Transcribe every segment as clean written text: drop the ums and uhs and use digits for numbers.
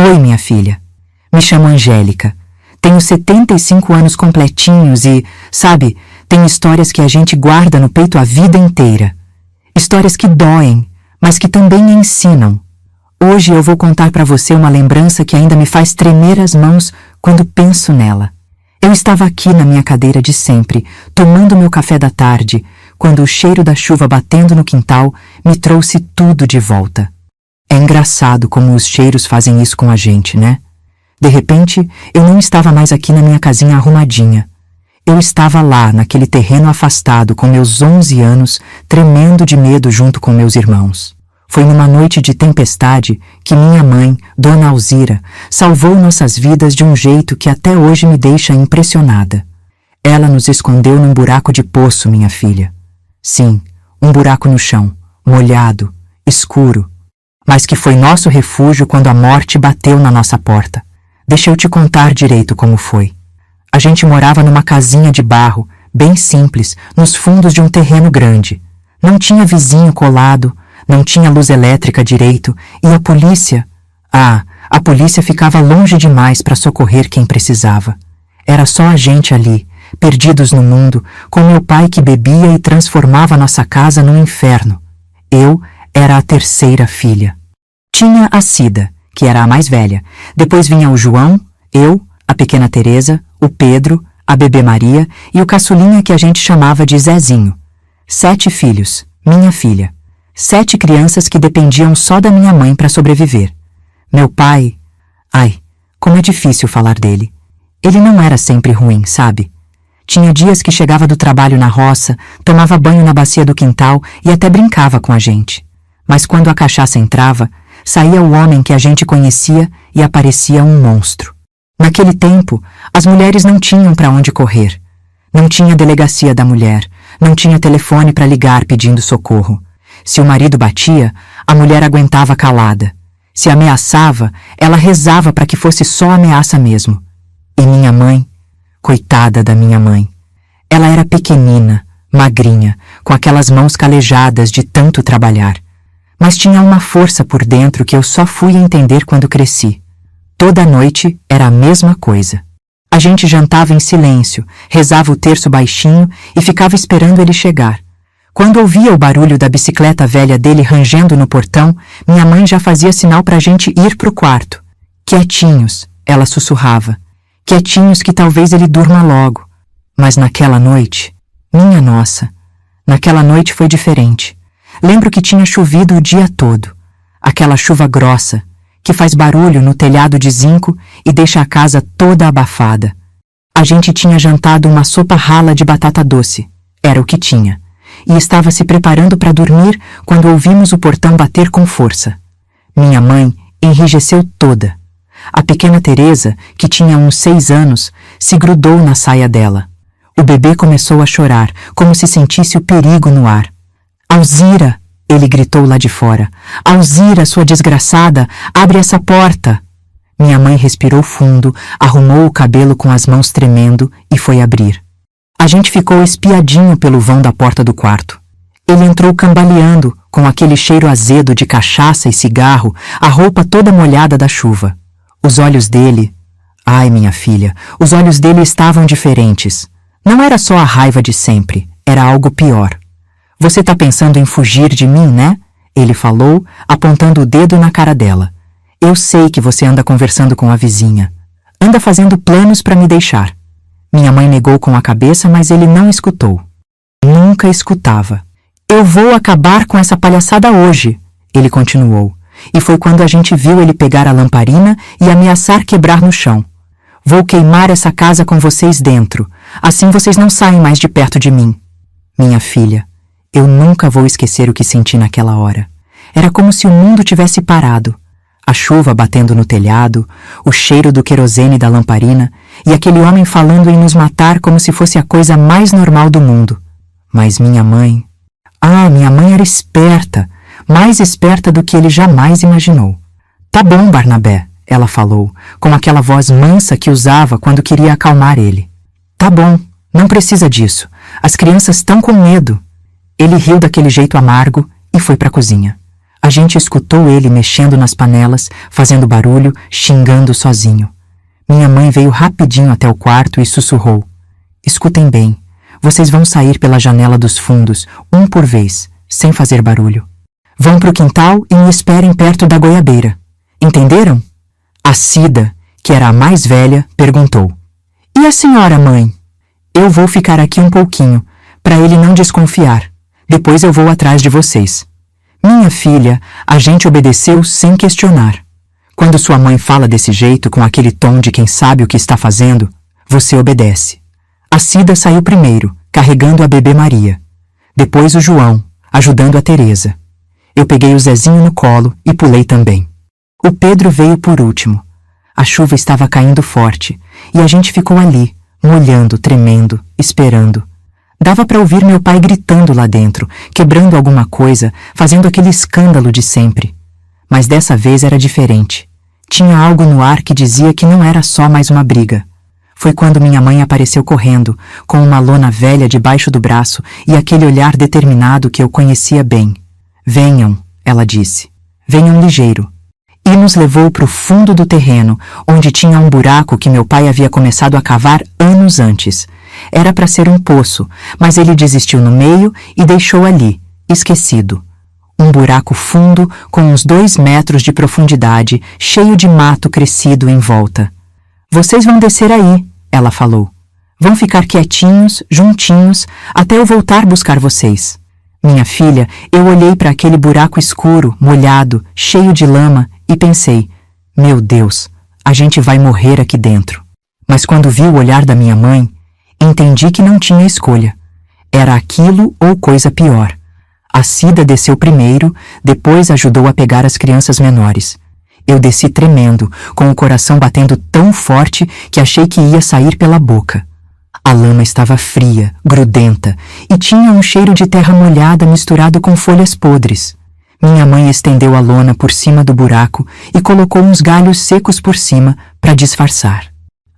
Oi, minha filha. Me chamo Angélica. Tenho 75 anos completinhos e, sabe, tem histórias que a gente guarda no peito a vida inteira. Histórias que doem, mas que também ensinam. Hoje eu vou contar para você uma lembrança que ainda me faz tremer as mãos quando penso nela. Eu estava aqui na minha cadeira de sempre, tomando meu café da tarde, quando o cheiro da chuva batendo no quintal me trouxe tudo de volta. É engraçado como os cheiros fazem isso com a gente, né? De repente, eu não estava mais aqui na minha casinha arrumadinha. Eu estava lá, naquele terreno afastado, com meus 11 anos, tremendo de medo junto com meus irmãos. Foi numa noite de tempestade que minha mãe, Dona Alzira, salvou nossas vidas de um jeito que até hoje me deixa impressionada. Ela nos escondeu num buraco de poço, minha filha. Sim, um buraco no chão, molhado, escuro, mas que foi nosso refúgio quando a morte bateu na nossa porta. Deixa eu te contar direito como foi. A gente morava numa casinha de barro, bem simples, nos fundos de um terreno grande. Não tinha vizinho colado, não tinha luz elétrica direito, e a polícia... a polícia ficava longe demais para socorrer quem precisava. Era só a gente ali, perdidos no mundo, com meu pai que bebia e transformava nossa casa num inferno. Eu era a terceira filha. Tinha a Cida, que era a mais velha. Depois vinha o João, eu, a pequena Teresa, o Pedro, a bebê Maria e o caçulinha que a gente chamava de Zezinho. 7 filhos, minha filha. 7 crianças que dependiam só da minha mãe para sobreviver. Meu pai... como é difícil falar dele. Ele não era sempre ruim, sabe? Tinha dias que chegava do trabalho na roça, tomava banho na bacia do quintal e até brincava com a gente. Mas quando a cachaça entrava, saía o homem que a gente conhecia e aparecia um monstro. Naquele tempo, as mulheres não tinham para onde correr. Não tinha delegacia da mulher, não tinha telefone para ligar pedindo socorro. Se o marido batia, a mulher aguentava calada. Se ameaçava, ela rezava para que fosse só ameaça mesmo. E minha mãe, coitada da minha mãe. Ela era pequenina, magrinha, com aquelas mãos calejadas de tanto trabalhar. Mas tinha uma força por dentro que eu só fui entender quando cresci. Toda noite era a mesma coisa. A gente jantava em silêncio, rezava o terço baixinho e ficava esperando ele chegar. Quando ouvia o barulho da bicicleta velha dele rangendo no portão, minha mãe já fazia sinal para a gente ir pro quarto. Quietinhos, ela sussurrava. Quietinhos que talvez ele durma logo. Mas naquela noite, minha nossa, naquela noite foi diferente. Lembro que tinha chovido o dia todo. Aquela chuva grossa, que faz barulho no telhado de zinco e deixa a casa toda abafada. A gente tinha jantado uma sopa rala de batata doce. Era o que tinha. E estava se preparando para dormir quando ouvimos o portão bater com força. Minha mãe enrijeceu toda. A pequena Teresa, que tinha uns 6 anos, se grudou na saia dela. O bebê começou a chorar, como se sentisse o perigo no ar. Alzira! Ele gritou lá de fora. Alzira, sua desgraçada, abre essa porta! Minha mãe respirou fundo, arrumou o cabelo com as mãos tremendo e foi abrir. A gente ficou espiadinho pelo vão da porta do quarto. Ele entrou cambaleando, com aquele cheiro azedo de cachaça e cigarro, a roupa toda molhada da chuva. Os olhos dele... Ai, minha filha, os olhos dele estavam diferentes. Não era só a raiva de sempre, era algo pior. Você tá pensando em fugir de mim, né? Ele falou, apontando o dedo na cara dela. Eu sei que você anda conversando com a vizinha. Anda fazendo planos para me deixar. Minha mãe negou com a cabeça, mas ele não escutou. Nunca escutava. Eu vou acabar com essa palhaçada hoje, ele continuou. E foi quando a gente viu ele pegar a lamparina e ameaçar quebrar no chão. Vou queimar essa casa com vocês dentro. Assim vocês não saem mais de perto de mim. Minha filha, eu nunca vou esquecer o que senti naquela hora. Era como se o mundo tivesse parado. A chuva batendo no telhado, o cheiro do querosene da lamparina e aquele homem falando em nos matar como se fosse a coisa mais normal do mundo. Mas minha mãe... minha mãe era esperta, mais esperta do que ele jamais imaginou. Tá bom, Barnabé, ela falou, com aquela voz mansa que usava quando queria acalmar ele. Tá bom, não precisa disso. As crianças estão com medo. Ele riu daquele jeito amargo e foi para a cozinha. A gente escutou ele mexendo nas panelas, fazendo barulho, xingando sozinho. Minha mãe veio rapidinho até o quarto e sussurrou: "Escutem bem, vocês vão sair pela janela dos fundos, um por vez, sem fazer barulho. Vão pro quintal e me esperem perto da goiabeira. Entenderam?" A Cida, que era a mais velha, perguntou: "E a senhora, mãe?" "Eu vou ficar aqui um pouquinho, para ele não desconfiar. Depois eu vou atrás de vocês." "Minha filha," a gente obedeceu sem questionar. Quando sua mãe fala desse jeito, com aquele tom de quem sabe o que está fazendo, você obedece. A Cida saiu primeiro, carregando a bebê Maria. Depois o João, ajudando a Teresa. Eu peguei o Zezinho no colo e pulei também. O Pedro veio por último. A chuva estava caindo forte e a gente ficou ali, molhando, tremendo, esperando. Dava para ouvir meu pai gritando lá dentro, quebrando alguma coisa, fazendo aquele escândalo de sempre. Mas dessa vez era diferente. Tinha algo no ar que dizia que não era só mais uma briga. Foi quando minha mãe apareceu correndo, com uma lona velha debaixo do braço e aquele olhar determinado que eu conhecia bem. "Venham," ela disse. "Venham ligeiro." E nos levou para o fundo do terreno, onde tinha um buraco que meu pai havia começado a cavar anos antes. Era para ser um poço, mas ele desistiu no meio e deixou ali, esquecido. Um buraco fundo com uns 2 metros de profundidade, cheio de mato crescido em volta. "Vocês vão descer aí," ela falou. "Vão ficar quietinhos, juntinhos, até eu voltar buscar vocês." Minha filha, eu olhei para aquele buraco escuro, molhado, cheio de lama e pensei: "Meu Deus, a gente vai morrer aqui dentro." Mas quando vi o olhar da minha mãe, entendi que não tinha escolha. Era aquilo ou coisa pior. A Cida desceu primeiro, depois ajudou a pegar as crianças menores. Eu desci tremendo, com o coração batendo tão forte que achei que ia sair pela boca. A lama estava fria, grudenta, e tinha um cheiro de terra molhada misturado com folhas podres. Minha mãe estendeu a lona por cima do buraco e colocou uns galhos secos por cima para disfarçar.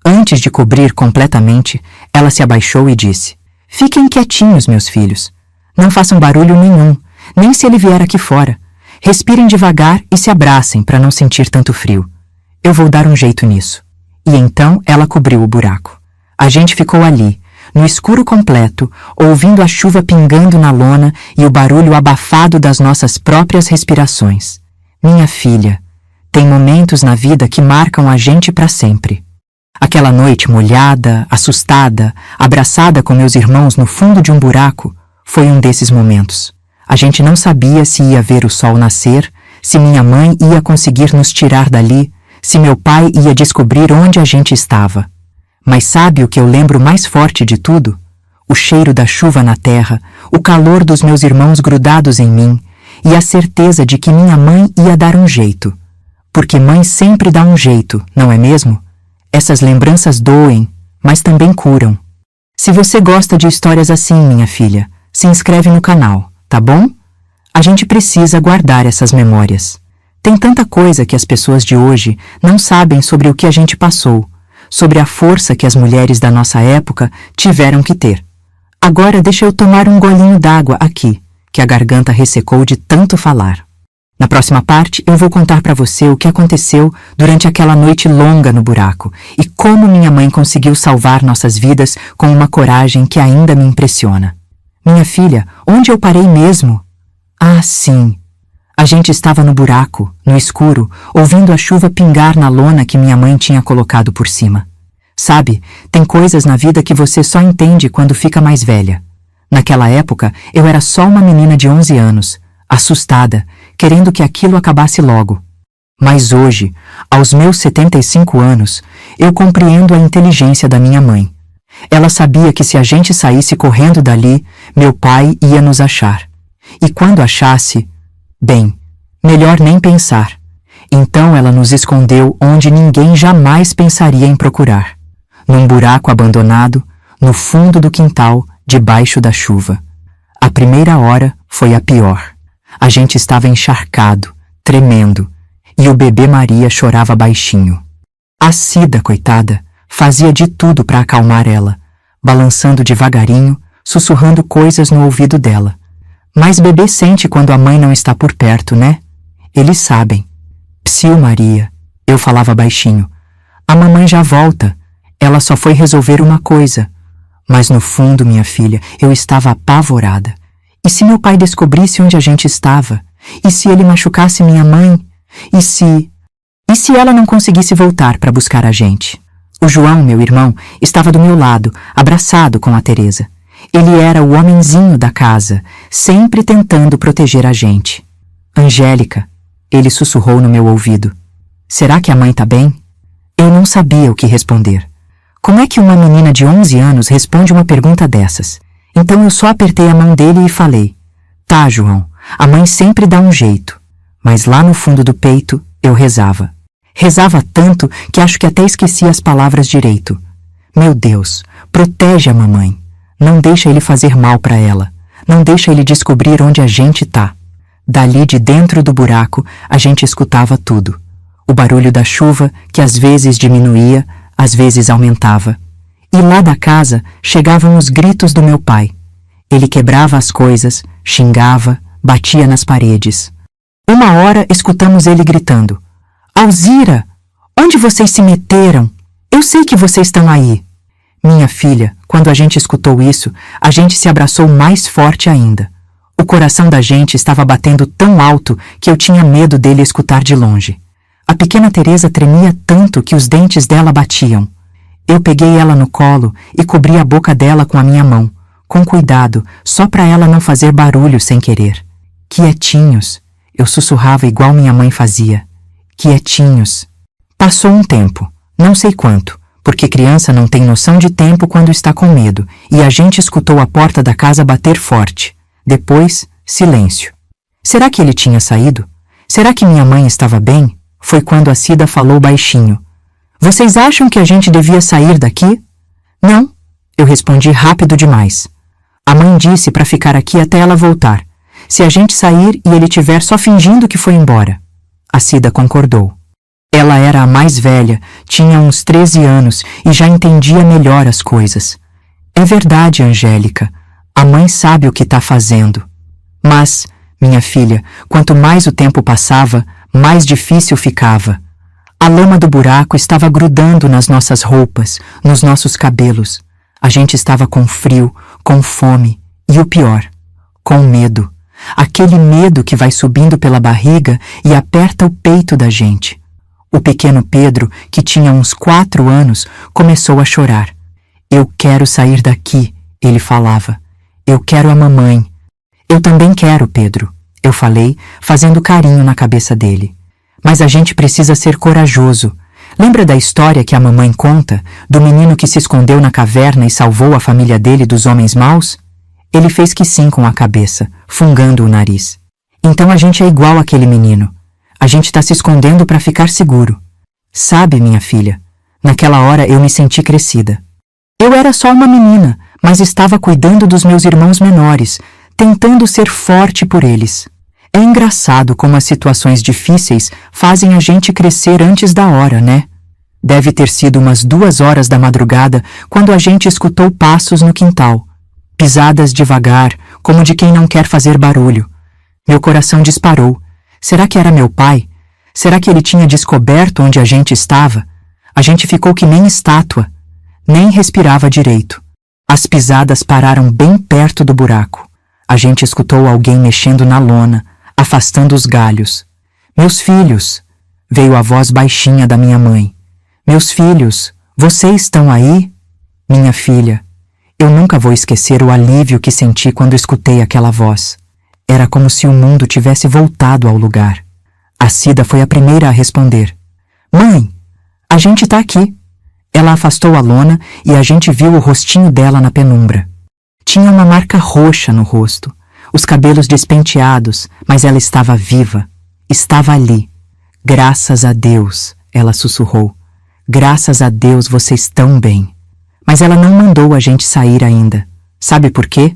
Antes de cobrir completamente, ela se abaixou e disse: "Fiquem quietinhos, meus filhos. Não façam barulho nenhum, nem se ele vier aqui fora. Respirem devagar e se abracem para não sentir tanto frio. Eu vou dar um jeito nisso." E então ela cobriu o buraco. A gente ficou ali, no escuro completo, ouvindo a chuva pingando na lona e o barulho abafado das nossas próprias respirações. Minha filha, tem momentos na vida que marcam a gente para sempre. Aquela noite molhada, assustada, abraçada com meus irmãos no fundo de um buraco, foi um desses momentos. A gente não sabia se ia ver o sol nascer, se minha mãe ia conseguir nos tirar dali, se meu pai ia descobrir onde a gente estava. Mas sabe o que eu lembro mais forte de tudo? O cheiro da chuva na terra, o calor dos meus irmãos grudados em mim e a certeza de que minha mãe ia dar um jeito. Porque mãe sempre dá um jeito, não é mesmo? Essas lembranças doem, mas também curam. Se você gosta de histórias assim, minha filha, se inscreve no canal, tá bom? A gente precisa guardar essas memórias. Tem tanta coisa que as pessoas de hoje não sabem sobre o que a gente passou, sobre a força que as mulheres da nossa época tiveram que ter. Agora deixa eu tomar um golinho d'água aqui, que a garganta ressecou de tanto falar. Na próxima parte, eu vou contar para você o que aconteceu durante aquela noite longa no buraco e como minha mãe conseguiu salvar nossas vidas com uma coragem que ainda me impressiona. Minha filha, onde eu parei mesmo? Ah, sim. A gente estava no buraco, no escuro, ouvindo a chuva pingar na lona que minha mãe tinha colocado por cima. Sabe, tem coisas na vida que você só entende quando fica mais velha. Naquela época, eu era só uma menina de 11 anos, assustada, querendo que aquilo acabasse logo. Mas hoje, aos meus 75 anos, eu compreendo a inteligência da minha mãe. Ela sabia que se a gente saísse correndo dali, meu pai ia nos achar. E quando achasse, bem, melhor nem pensar. Então ela nos escondeu onde ninguém jamais pensaria em procurar. Num buraco abandonado, no fundo do quintal, debaixo da chuva. A primeira hora foi a pior. A gente estava encharcado, tremendo, e o bebê Maria chorava baixinho. A Cida, coitada, fazia de tudo para acalmar ela, balançando devagarinho, sussurrando coisas no ouvido dela. Mas bebê sente quando a mãe não está por perto, né? Eles sabem. Psiu, Maria. Eu falava baixinho. A mamãe já volta. Ela só foi resolver uma coisa. Mas no fundo, minha filha, eu estava apavorada. E se meu pai descobrisse onde a gente estava? E se ele machucasse minha mãe? E se ela não conseguisse voltar para buscar a gente? O João, meu irmão, estava do meu lado, abraçado com a Teresa. Ele era o homenzinho da casa, sempre tentando proteger a gente. Angélica, ele sussurrou no meu ouvido. Será que a mãe tá bem? Eu não sabia o que responder. Como é que uma menina de 11 anos responde uma pergunta dessas? Então eu só apertei a mão dele e falei: Tá, João, a mãe sempre dá um jeito. Mas lá no fundo do peito, eu rezava. Rezava tanto que acho que até esqueci as palavras direito. Meu Deus, protege a mamãe. Não deixa ele fazer mal para ela. Não deixa ele descobrir onde a gente tá. Dali de dentro do buraco, a gente escutava tudo. O barulho da chuva, que às vezes diminuía, às vezes aumentava. E lá da casa chegavam os gritos do meu pai. Ele quebrava as coisas, xingava, batia nas paredes. Uma hora escutamos ele gritando: Alzira, onde vocês se meteram? Eu sei que vocês estão aí. Minha filha, quando a gente escutou isso, a gente se abraçou mais forte ainda. O coração da gente estava batendo tão alto que eu tinha medo dele escutar de longe. A pequena Teresa tremia tanto que os dentes dela batiam. Eu peguei ela no colo e cobri a boca dela com a minha mão, com cuidado, só para ela não fazer barulho sem querer. Quietinhos, eu sussurrava igual minha mãe fazia. Quietinhos. Passou um tempo, não sei quanto, porque criança não tem noção de tempo quando está com medo, e a gente escutou a porta da casa bater forte. Depois, silêncio. Será que ele tinha saído? Será que minha mãe estava bem? Foi quando a Cida falou baixinho: Vocês acham que a gente devia sair daqui? Não, eu respondi rápido demais. A mãe disse para ficar aqui até ela voltar. Se a gente sair e ele tiver só fingindo que foi embora. A Cida concordou. Ela era a mais velha, tinha uns 13 anos e já entendia melhor as coisas. É verdade, Angélica. A mãe sabe o que está fazendo. Mas, minha filha, quanto mais o tempo passava, mais difícil ficava. A lama do buraco estava grudando nas nossas roupas, nos nossos cabelos. A gente estava com frio, com fome e o pior, com medo. Aquele medo que vai subindo pela barriga e aperta o peito da gente. O pequeno Pedro, que tinha uns 4 anos, começou a chorar. Eu quero sair daqui, ele falava. Eu quero a mamãe. Eu também quero, Pedro, eu falei, fazendo carinho na cabeça dele. Mas a gente precisa ser corajoso. Lembra da história que a mamãe conta, do menino que se escondeu na caverna e salvou a família dele dos homens maus? Ele fez que sim com a cabeça, fungando o nariz. Então a gente é igual àquele menino. A gente está se escondendo para ficar seguro. Sabe, minha filha, naquela hora eu me senti crescida. Eu era só uma menina, mas estava cuidando dos meus irmãos menores, tentando ser forte por eles. É engraçado como as situações difíceis fazem a gente crescer antes da hora, né? Deve ter sido umas 2 horas da madrugada quando a gente escutou passos no quintal. Pisadas devagar, como de quem não quer fazer barulho. Meu coração disparou. Será que era meu pai? Será que ele tinha descoberto onde a gente estava? A gente ficou que nem estátua. Nem respirava direito. As pisadas pararam bem perto do buraco. A gente escutou alguém mexendo na lona, afastando os galhos. Meus filhos, veio a voz baixinha da minha mãe. Meus filhos, vocês estão aí? Minha filha, eu nunca vou esquecer o alívio que senti quando escutei aquela voz. Era como se o mundo tivesse voltado ao lugar. A Cida foi a primeira a responder. Mãe, a gente tá aqui. Ela afastou a lona e a gente viu o rostinho dela na penumbra. Tinha uma marca roxa no rosto, os cabelos despenteados, mas ela estava viva. Estava ali. Graças a Deus, ela sussurrou. Graças a Deus vocês estão bem. Mas ela não mandou a gente sair ainda. Sabe por quê?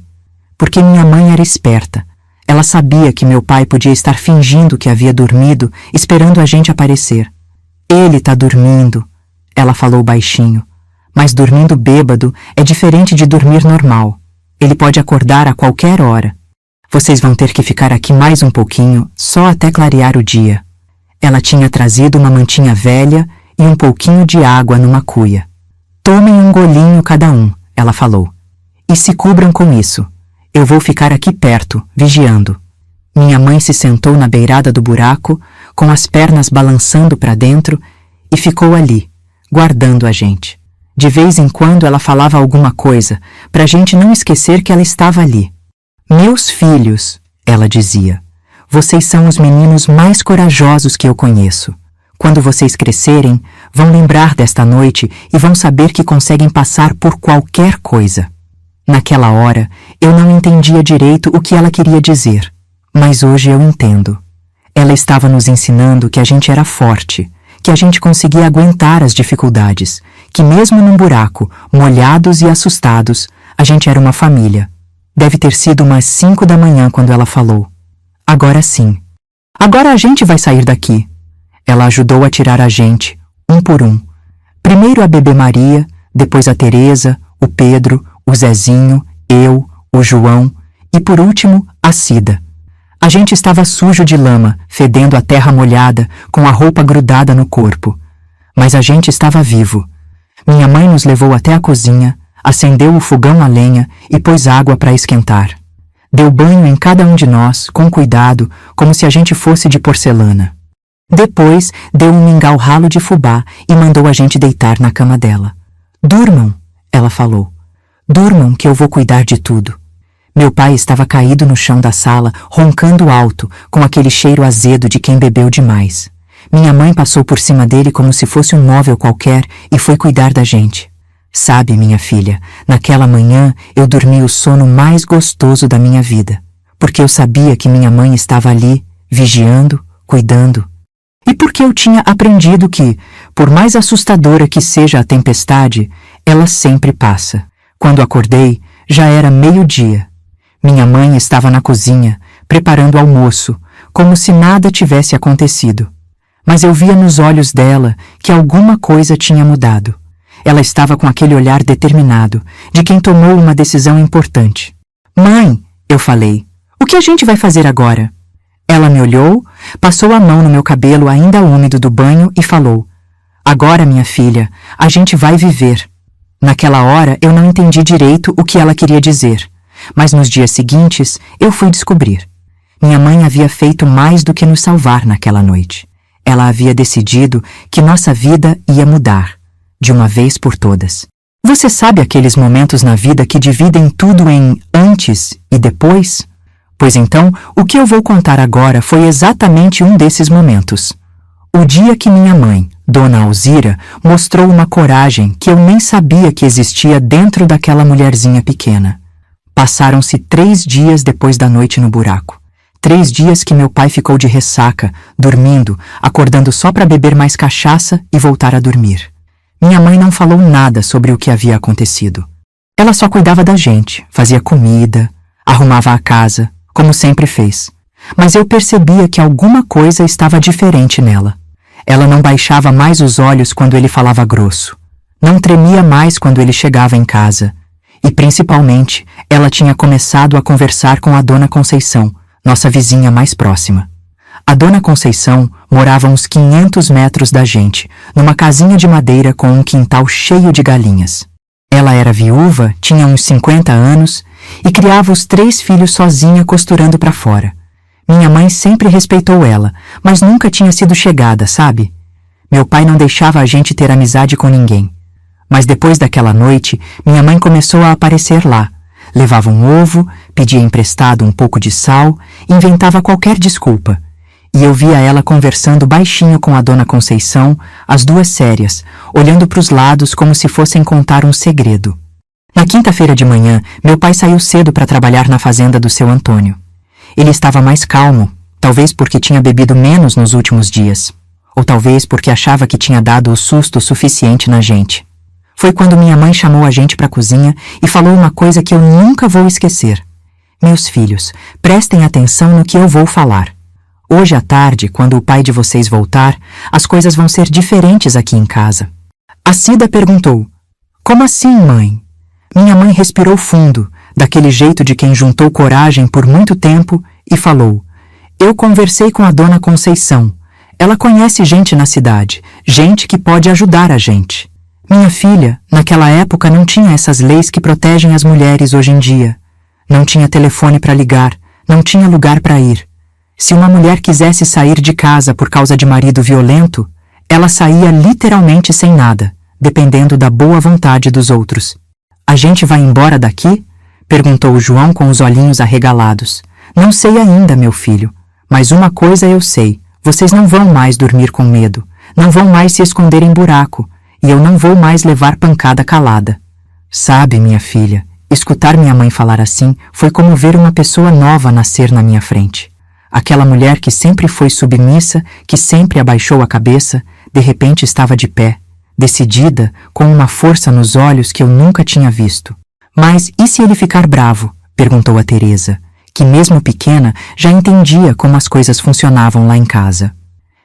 Porque minha mãe era esperta. Ela sabia que meu pai podia estar fingindo que havia dormido, esperando a gente aparecer. Ele tá dormindo, ela falou baixinho. Mas dormindo bêbado é diferente de dormir normal. Ele pode acordar a qualquer hora. Vocês vão ter que ficar aqui mais um pouquinho, só até clarear o dia. Ela tinha trazido uma mantinha velha e um pouquinho de água numa cuia. Tomem um golinho cada um, ela falou. E se cubram com isso. Eu vou ficar aqui perto, vigiando. Minha mãe se sentou na beirada do buraco, com as pernas balançando para dentro, e ficou ali, guardando a gente. De vez em quando ela falava alguma coisa, para a gente não esquecer que ela estava ali. Meus filhos, ela dizia, vocês são os meninos mais corajosos que eu conheço. Quando vocês crescerem, vão lembrar desta noite e vão saber que conseguem passar por qualquer coisa. Naquela hora, eu não entendia direito o que ela queria dizer, mas hoje eu entendo. Ela estava nos ensinando que a gente era forte, que a gente conseguia aguentar as dificuldades, que mesmo num buraco, molhados e assustados, a gente era uma família. Deve ter sido umas 5 da manhã quando ela falou. Agora sim. Agora a gente vai sair daqui. Ela ajudou a tirar a gente, um por um. Primeiro a bebê Maria, depois a Teresa, o Pedro, o Zezinho, eu, o João e por último a Cida. A gente estava sujo de lama, fedendo a terra molhada, com a roupa grudada no corpo. Mas a gente estava vivo. Minha mãe nos levou até a cozinha, acendeu o fogão a lenha e pôs água para esquentar. Deu banho em cada um de nós, com cuidado, como se a gente fosse de porcelana. Depois, deu um mingau ralo de fubá e mandou a gente deitar na cama dela. Durmam, ela falou. Durmam que eu vou cuidar de tudo. Meu pai estava caído no chão da sala, roncando alto, com aquele cheiro azedo de quem bebeu demais. Minha mãe passou por cima dele como se fosse um móvel qualquer e foi cuidar da gente. Sabe, minha filha, naquela manhã eu dormi o sono mais gostoso da minha vida, porque eu sabia que minha mãe estava ali, vigiando, cuidando. E porque eu tinha aprendido que, por mais assustadora que seja a tempestade, ela sempre passa. Quando acordei, já era 12:00. Minha mãe estava na cozinha, preparando almoço, como se nada tivesse acontecido. Mas eu via nos olhos dela que alguma coisa tinha mudado. Ela estava com aquele olhar determinado, de quem tomou uma decisão importante. Mãe, eu falei, o que a gente vai fazer agora? Ela me olhou, passou a mão no meu cabelo ainda úmido do banho e falou, agora, minha filha, a gente vai viver. Naquela hora eu não entendi direito o que ela queria dizer, mas nos dias seguintes eu fui descobrir. Minha mãe havia feito mais do que nos salvar naquela noite. Ela havia decidido que nossa vida ia mudar, de uma vez por todas. Você sabe aqueles momentos na vida que dividem tudo em antes e depois? Pois então, o que eu vou contar agora foi exatamente um desses momentos. O dia que minha mãe, Dona Alzira, mostrou uma coragem que eu nem sabia que existia dentro daquela mulherzinha pequena. Passaram-se 3 dias depois da noite no buraco. 3 dias que meu pai ficou de ressaca, dormindo, acordando só para beber mais cachaça e voltar a dormir. Minha mãe não falou nada sobre o que havia acontecido. Ela só cuidava da gente, fazia comida, arrumava a casa, como sempre fez. Mas eu percebia que alguma coisa estava diferente nela. Ela não baixava mais os olhos quando ele falava grosso. Não tremia mais quando ele chegava em casa. E, principalmente, ela tinha começado a conversar com a Dona Conceição, nossa vizinha mais próxima. A Dona Conceição morava a uns 500 metros da gente, numa casinha de madeira com um quintal cheio de galinhas. Ela era viúva, tinha uns 50 anos e criava os 3 filhos sozinha costurando para fora. Minha mãe sempre respeitou ela, mas nunca tinha sido chegada, sabe? Meu pai não deixava a gente ter amizade com ninguém. Mas depois daquela noite, minha mãe começou a aparecer lá. Levava um ovo, pedia emprestado um pouco de sal, inventava qualquer desculpa. E eu via ela conversando baixinho com a Dona Conceição, as duas sérias, olhando para os lados como se fossem contar um segredo. Na quinta-feira de manhã, meu pai saiu cedo para trabalhar na fazenda do seu Antônio. Ele estava mais calmo, talvez porque tinha bebido menos nos últimos dias, ou talvez porque achava que tinha dado o susto suficiente na gente. Foi quando minha mãe chamou a gente para a cozinha e falou uma coisa que eu nunca vou esquecer. Meus filhos, prestem atenção no que eu vou falar. Hoje à tarde, quando o pai de vocês voltar, as coisas vão ser diferentes aqui em casa. A Cida perguntou, como assim, mãe? Minha mãe respirou fundo, daquele jeito de quem juntou coragem por muito tempo, e falou: Eu conversei com a dona Conceição. Ela conhece gente na cidade, gente que pode ajudar a gente. Minha filha, naquela época não tinha essas leis que protegem as mulheres hoje em dia. Não tinha telefone para ligar, não tinha lugar para ir. Se uma mulher quisesse sair de casa por causa de marido violento, ela saía literalmente sem nada, dependendo da boa vontade dos outros. A gente vai embora daqui? Perguntou João com os olhinhos arregalados. Não sei ainda, meu filho, mas uma coisa eu sei. Vocês não vão mais dormir com medo, não vão mais se esconder em buraco, e eu não vou mais levar pancada calada. Sabe, minha filha, escutar minha mãe falar assim foi como ver uma pessoa nova nascer na minha frente. Aquela mulher que sempre foi submissa, que sempre abaixou a cabeça, de repente estava de pé, decidida, com uma força nos olhos que eu nunca tinha visto. Mas e se ele ficar bravo? Perguntou a Teresa, que mesmo pequena já entendia como as coisas funcionavam lá em casa.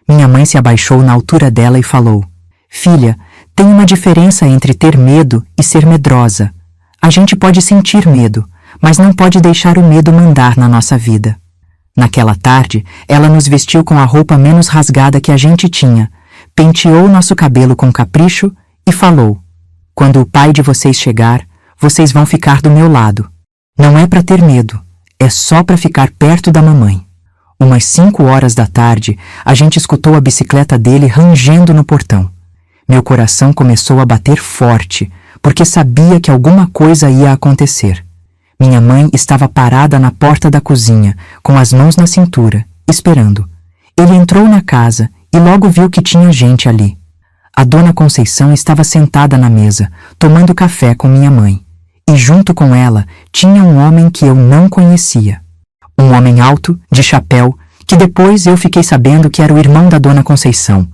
Minha mãe se abaixou na altura dela e falou: Filha, tem uma diferença entre ter medo e ser medrosa. A gente pode sentir medo, mas não pode deixar o medo mandar na nossa vida. Naquela tarde, ela nos vestiu com a roupa menos rasgada que a gente tinha, penteou nosso cabelo com capricho e falou: Quando o pai de vocês chegar, vocês vão ficar do meu lado. Não é para ter medo. É só para ficar perto da mamãe. Umas 5 horas da tarde, a gente escutou a bicicleta dele rangendo no portão. Meu coração começou a bater forte, porque sabia que alguma coisa ia acontecer. Minha mãe estava parada na porta da cozinha, com as mãos na cintura, esperando. Ele entrou na casa e logo viu que tinha gente ali. A dona Conceição estava sentada na mesa, tomando café com minha mãe. E junto com ela tinha um homem que eu não conhecia. Um homem alto, de chapéu, que depois eu fiquei sabendo que era o irmão da dona Conceição.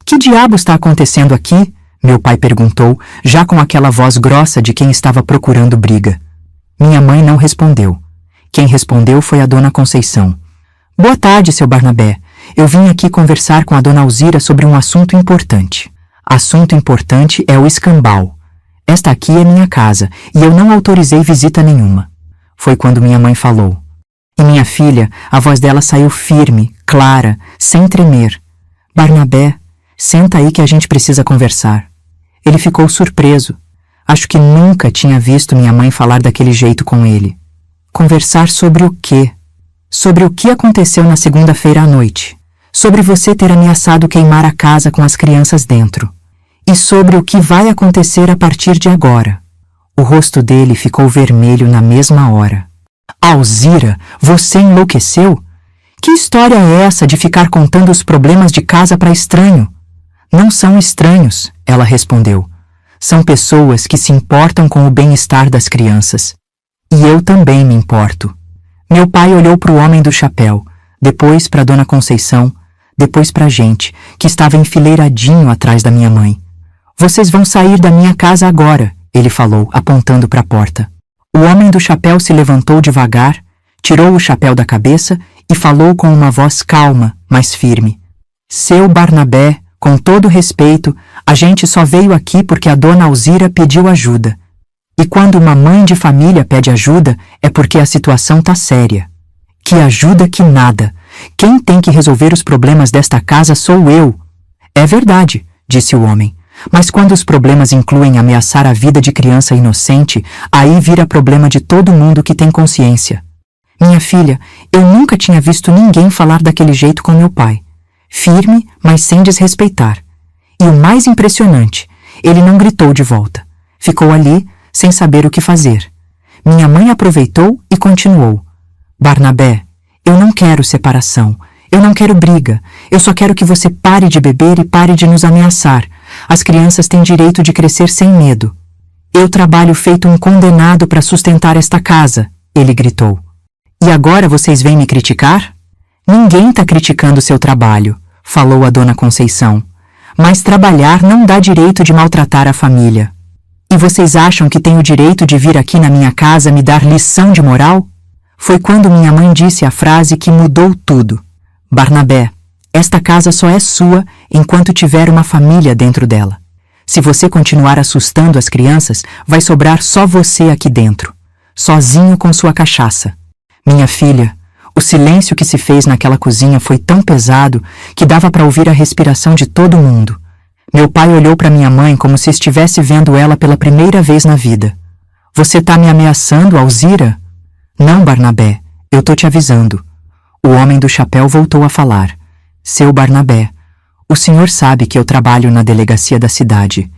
Que diabo está acontecendo aqui? Meu pai perguntou, já com aquela voz grossa de quem estava procurando briga. Minha mãe não respondeu. Quem respondeu foi a dona Conceição. Boa tarde, seu Barnabé. Eu vim aqui conversar com a dona Alzira sobre um assunto importante. Assunto importante é o escambau. Esta aqui é minha casa, e eu não autorizei visita nenhuma. Foi quando minha mãe falou. E minha filha, a voz dela saiu firme, clara, sem tremer. Barnabé, senta aí que a gente precisa conversar. Ele ficou surpreso. Acho que nunca tinha visto minha mãe falar daquele jeito com ele. Conversar sobre o quê? Sobre o que aconteceu na segunda-feira à noite. Sobre você ter ameaçado queimar a casa com as crianças dentro. E sobre o que vai acontecer a partir de agora. O rosto dele ficou vermelho na mesma hora. Alzira, você enlouqueceu? Que história é essa de ficar contando os problemas de casa para estranho? Não são estranhos, ela respondeu. São pessoas que se importam com o bem-estar das crianças. E eu também me importo. Meu pai olhou para o homem do chapéu, depois para a dona Conceição, depois para a gente, que estava enfileiradinho atrás da minha mãe. Vocês vão sair da minha casa agora, ele falou, apontando para a porta. O homem do chapéu se levantou devagar, tirou o chapéu da cabeça e falou com uma voz calma, mas firme. Seu Barnabé, com todo respeito, a gente só veio aqui porque a dona Alzira pediu ajuda. E quando uma mãe de família pede ajuda, é porque a situação tá séria. Que ajuda que nada. Quem tem que resolver os problemas desta casa sou eu. É verdade, disse o homem. Mas quando os problemas incluem ameaçar a vida de criança inocente, aí vira problema de todo mundo que tem consciência. Minha filha, eu nunca tinha visto ninguém falar daquele jeito com meu pai. Firme, mas sem desrespeitar. E o mais impressionante, ele não gritou de volta. Ficou ali, sem saber o que fazer. Minha mãe aproveitou e continuou. Barnabé, eu não quero separação. Eu não quero briga. Eu só quero que você pare de beber e pare de nos ameaçar. As crianças têm direito de crescer sem medo. Eu trabalho feito um condenado para sustentar esta casa, ele gritou. E agora vocês vêm me criticar? Ninguém está criticando seu trabalho, falou a dona Conceição. Mas trabalhar não dá direito de maltratar a família. E vocês acham que têm o direito de vir aqui na minha casa me dar lição de moral? Foi quando minha mãe disse a frase que mudou tudo. Barnabé, esta casa só é sua enquanto tiver uma família dentro dela. Se você continuar assustando as crianças, vai sobrar só você aqui dentro. sozinho com sua cachaça. Minha filha, o silêncio que se fez naquela cozinha foi tão pesado que dava para ouvir a respiração de todo mundo. Meu pai olhou para minha mãe como se estivesse vendo ela pela primeira vez na vida. Você tá me ameaçando, Alzira? Não, Barnabé, eu tô te avisando. O homem do chapéu voltou a falar. Seu Barnabé, o senhor sabe que eu trabalho na delegacia da cidade.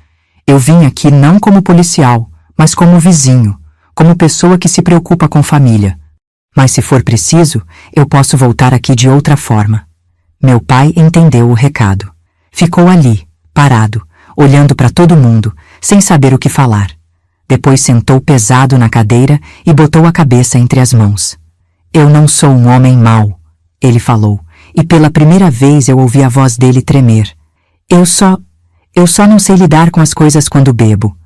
Eu vim aqui não como policial, mas como vizinho, como pessoa que se preocupa com família. Mas se for preciso, eu posso voltar aqui de outra forma. Meu pai entendeu o recado. Ficou ali, parado, olhando para todo mundo, sem saber o que falar. Depois sentou pesado na cadeira e botou a cabeça entre as mãos. Eu não sou um homem mau, ele falou, e pela primeira vez eu ouvi a voz dele tremer. Eu só não sei lidar com as coisas quando bebo.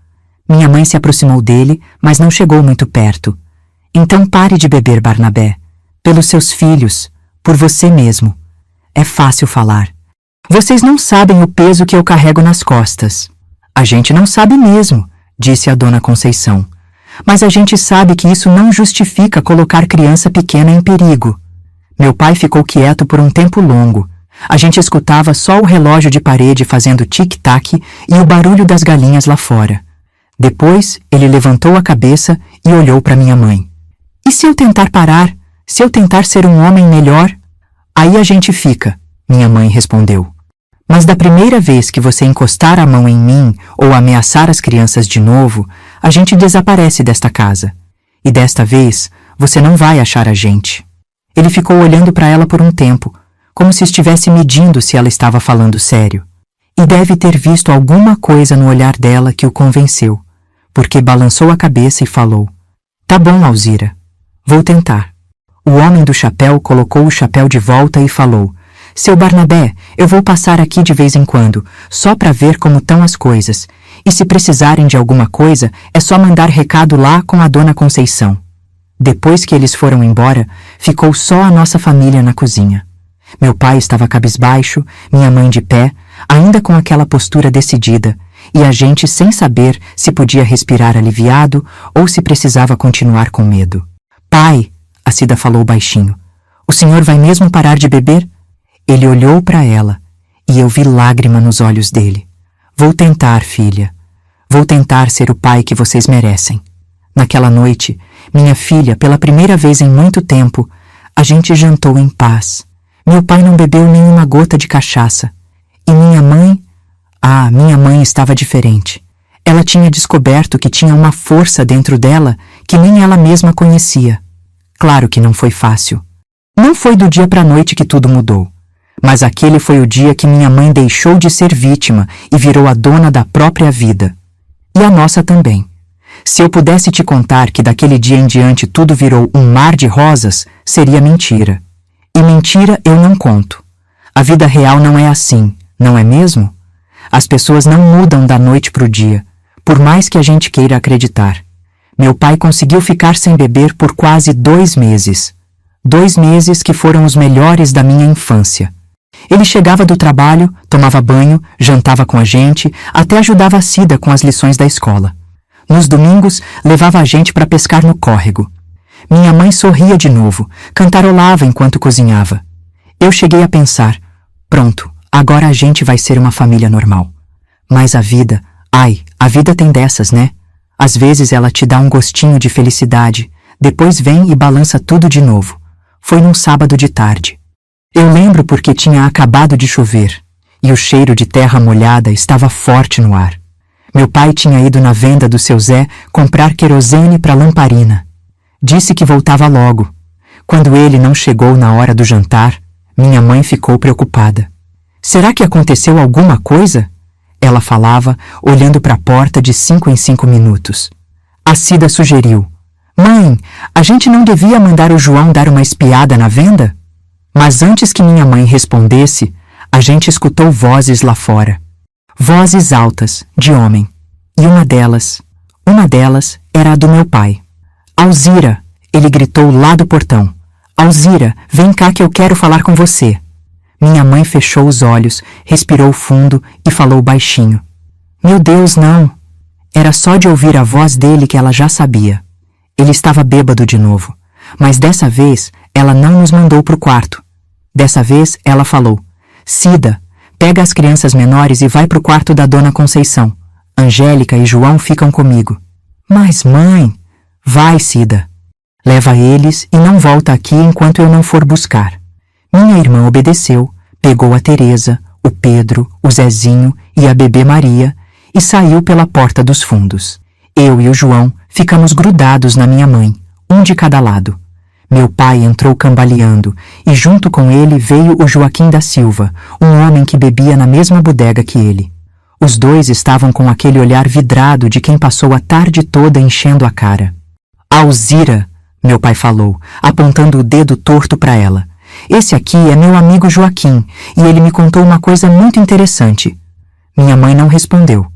Minha mãe se aproximou dele, mas não chegou muito perto. Então pare de beber, Barnabé. Pelos seus filhos, por você mesmo. É fácil falar. Vocês não sabem o peso que eu carrego nas costas. A gente não sabe mesmo, disse a dona Conceição. Mas a gente sabe que isso não justifica colocar criança pequena em perigo. Meu pai ficou quieto por um tempo longo. A gente escutava só o relógio de parede fazendo tic-tac e o barulho das galinhas lá fora. Depois, ele levantou a cabeça e olhou para minha mãe. E se eu tentar parar? Se eu tentar ser um homem melhor? Aí a gente fica, minha mãe respondeu. Mas da primeira vez que você encostar a mão em mim ou ameaçar as crianças de novo, a gente desaparece desta casa. E desta vez, você não vai achar a gente. Ele ficou olhando para ela por um tempo, como se estivesse medindo se ela estava falando sério. E deve ter visto alguma coisa no olhar dela que o convenceu, porque balançou a cabeça e falou: Tá bom, Alzira. Vou tentar. O homem do chapéu colocou o chapéu de volta e falou: Seu Barnabé, eu vou passar aqui de vez em quando, só para ver como estão as coisas. E se precisarem de alguma coisa, é só mandar recado lá com a dona Conceição. Depois que eles foram embora, ficou só a nossa família na cozinha. Meu pai estava cabisbaixo, minha mãe de pé, ainda com aquela postura decidida, e a gente sem saber se podia respirar aliviado ou se precisava continuar com medo. Pai, a Cida falou baixinho, o senhor vai mesmo parar de beber? Ele olhou para ela, e eu vi lágrima nos olhos dele. Vou tentar, filha. Vou tentar ser o pai que vocês merecem. Naquela noite, minha filha, pela primeira vez em muito tempo, a gente jantou em paz. Meu pai não bebeu nenhuma gota de cachaça. E minha mãe? Minha mãe estava diferente. Ela tinha descoberto que tinha uma força dentro dela que nem ela mesma conhecia. Claro que não foi fácil. Não foi do dia para a noite que tudo mudou. Mas aquele foi o dia que minha mãe deixou de ser vítima e virou a dona da própria vida. E a nossa também. Se eu pudesse te contar que daquele dia em diante tudo virou um mar de rosas, seria mentira. E mentira eu não conto. A vida real não é assim, não é mesmo? As pessoas não mudam da noite para o dia, por mais que a gente queira acreditar. Meu pai conseguiu ficar sem beber por quase 2 meses. 2 meses que foram os melhores da minha infância. Ele chegava do trabalho, tomava banho, jantava com a gente, até ajudava a Cida com as lições da escola. Nos domingos, levava a gente para pescar no córrego. Minha mãe sorria de novo, cantarolava enquanto cozinhava. Eu cheguei a pensar, pronto, agora a gente vai ser uma família normal. Mas a vida, a vida tem dessas, né? Às vezes ela te dá um gostinho de felicidade, depois vem e balança tudo de novo. Foi num sábado de tarde. Eu lembro porque tinha acabado de chover, e o cheiro de terra molhada estava forte no ar. Meu pai tinha ido na venda do seu Zé comprar querosene para lamparina. Disse que voltava logo. Quando ele não chegou na hora do jantar, minha mãe ficou preocupada. Será que aconteceu alguma coisa? Ela falava, olhando para a porta de 5 em 5 minutos. A Cida sugeriu: Mãe, a gente não devia mandar o João dar uma espiada na venda? Mas antes que minha mãe respondesse, a gente escutou vozes lá fora. Vozes altas, de homem. E uma delas era a do meu pai. Alzira, ele gritou lá do portão. Alzira, vem cá que eu quero falar com você. Minha mãe fechou os olhos, respirou fundo e falou baixinho. Meu Deus, não! Era só de ouvir a voz dele que ela já sabia. Ele estava bêbado de novo, mas dessa vez ela não nos mandou para o quarto. Dessa vez ela falou: Cida, pega as crianças menores e vai para o quarto da Dona Conceição. Angélica e João ficam comigo. Mas, mãe... Vai, Cida. Leva eles e não volta aqui enquanto eu não for buscar. Minha irmã obedeceu, pegou a Teresa, o Pedro, o Zezinho e a bebê Maria e saiu pela porta dos fundos. Eu e o João ficamos grudados na minha mãe, um de cada lado. Meu pai entrou cambaleando e junto com ele veio o Joaquim da Silva, um homem que bebia na mesma bodega que ele. Os dois estavam com aquele olhar vidrado de quem passou a tarde toda enchendo a cara. Alzira, meu pai falou, apontando o dedo torto para ela. Esse aqui é meu amigo Joaquim e ele me contou uma coisa muito interessante. Minha mãe não respondeu.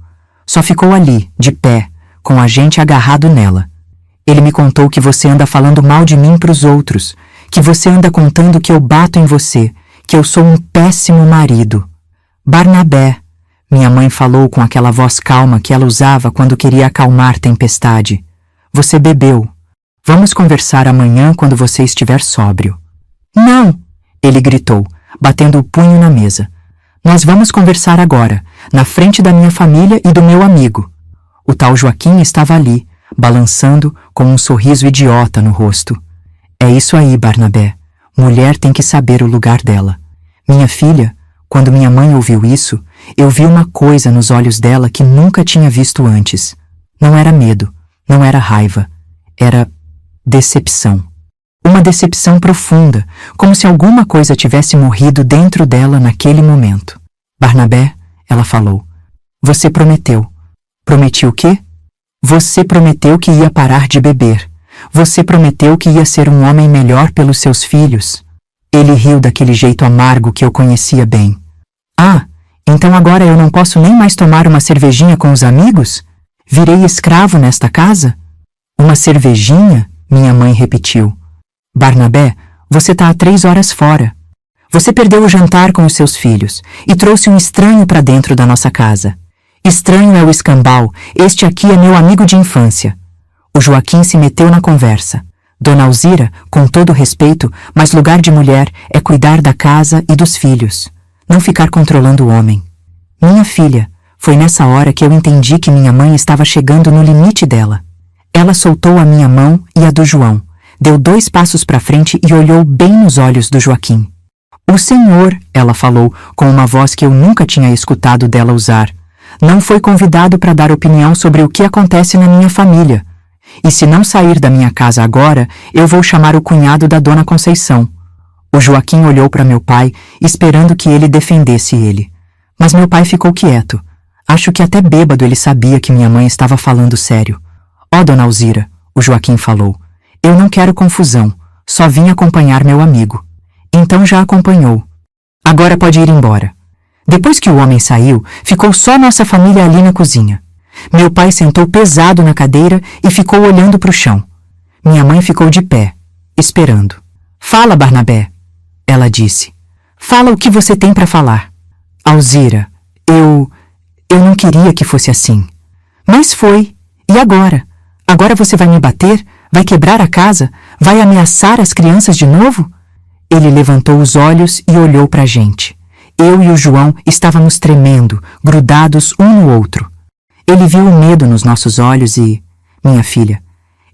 Só ficou ali, de pé, com a gente agarrado nela. Ele me contou que você anda falando mal de mim pros outros, que você anda contando que eu bato em você, que eu sou um péssimo marido. Barnabé, minha mãe falou com aquela voz calma que ela usava quando queria acalmar tempestade. Você bebeu. Vamos conversar amanhã quando você estiver sóbrio. Não! Ele gritou, batendo o punho na mesa. Nós vamos conversar agora, na frente da minha família e do meu amigo. O tal Joaquim estava ali, balançando com um sorriso idiota no rosto. É isso aí, Barnabé. Mulher tem que saber o lugar dela. Minha filha, quando minha mãe ouviu isso, eu vi uma coisa nos olhos dela que nunca tinha visto antes. Não era medo, não era raiva, era decepção. Uma decepção profunda, como se alguma coisa tivesse morrido dentro dela naquele momento. Barnabé, ela falou, você prometeu. Prometi o quê? Você prometeu que ia parar de beber. Você prometeu que ia ser um homem melhor pelos seus filhos. Ele riu daquele jeito amargo que eu conhecia bem. Ah, então agora eu não posso nem mais tomar uma cervejinha com os amigos? Virei escravo nesta casa? Uma cervejinha? Minha mãe repetiu. Barnabé, você tá há 3 horas fora. Você perdeu o jantar com os seus filhos e trouxe um estranho para dentro da nossa casa. Estranho é o escambau, este aqui é meu amigo de infância. O Joaquim se meteu na conversa. Dona Alzira, com todo respeito, mas lugar de mulher é cuidar da casa e dos filhos, não ficar controlando o homem. Minha filha, foi nessa hora que eu entendi que minha mãe estava chegando no limite dela. Ela soltou a minha mão e a do João, deu 2 passos para frente e olhou bem nos olhos do Joaquim. O senhor, ela falou com uma voz que eu nunca tinha escutado dela usar, não foi convidado para dar opinião sobre o que acontece na minha família. E se não sair da minha casa agora, eu vou chamar o cunhado da Dona Conceição. O Joaquim olhou para meu pai, esperando que ele defendesse ele. Mas meu pai ficou quieto. Acho que até bêbado ele sabia que minha mãe estava falando sério. Ó, Dona Alzira, o Joaquim falou, eu não quero confusão, só vim acompanhar meu amigo. Então já acompanhou. Agora pode ir embora. Depois que o homem saiu, ficou só nossa família ali na cozinha. Meu pai sentou pesado na cadeira e ficou olhando para o chão. Minha mãe ficou de pé, esperando. Fala, Barnabé, ela disse. Fala o que você tem para falar. Alzira, eu não queria que fosse assim. Mas foi. E agora? Agora você vai me bater? Vai quebrar a casa? Vai ameaçar as crianças de novo? Ele levantou os olhos e olhou para a gente. Eu e o João estávamos tremendo, grudados um no outro. Ele viu o medo nos nossos olhos e... Minha filha,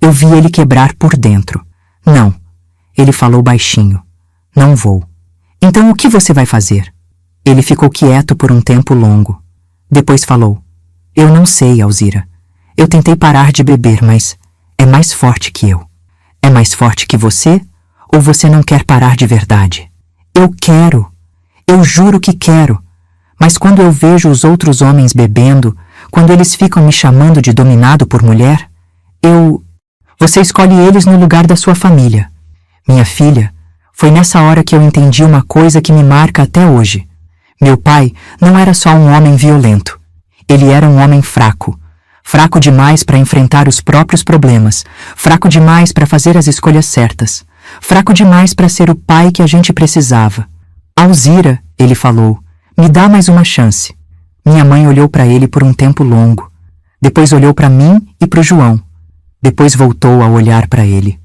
eu vi ele quebrar por dentro. Não, ele falou baixinho. Não vou. Então o que você vai fazer? Ele ficou quieto por um tempo longo. Depois falou. Eu não sei, Alzira. Eu tentei parar de beber, mas é mais forte que eu. É mais forte que você? Ou você não quer parar de verdade? Eu quero. Eu juro que quero. Mas quando eu vejo os outros homens bebendo, quando eles ficam me chamando de dominado por mulher, Você escolhe eles no lugar da sua família. Minha filha, foi nessa hora que eu entendi uma coisa que me marca até hoje. Meu pai não era só um homem violento. Ele era um homem fraco. Fraco demais para enfrentar os próprios problemas. Fraco demais para fazer as escolhas certas. Fraco demais para ser o pai que a gente precisava. Alzira, ele falou, me dá mais uma chance. Minha mãe olhou para ele por um tempo longo. Depois olhou para mim e para o João. Depois voltou a olhar para ele.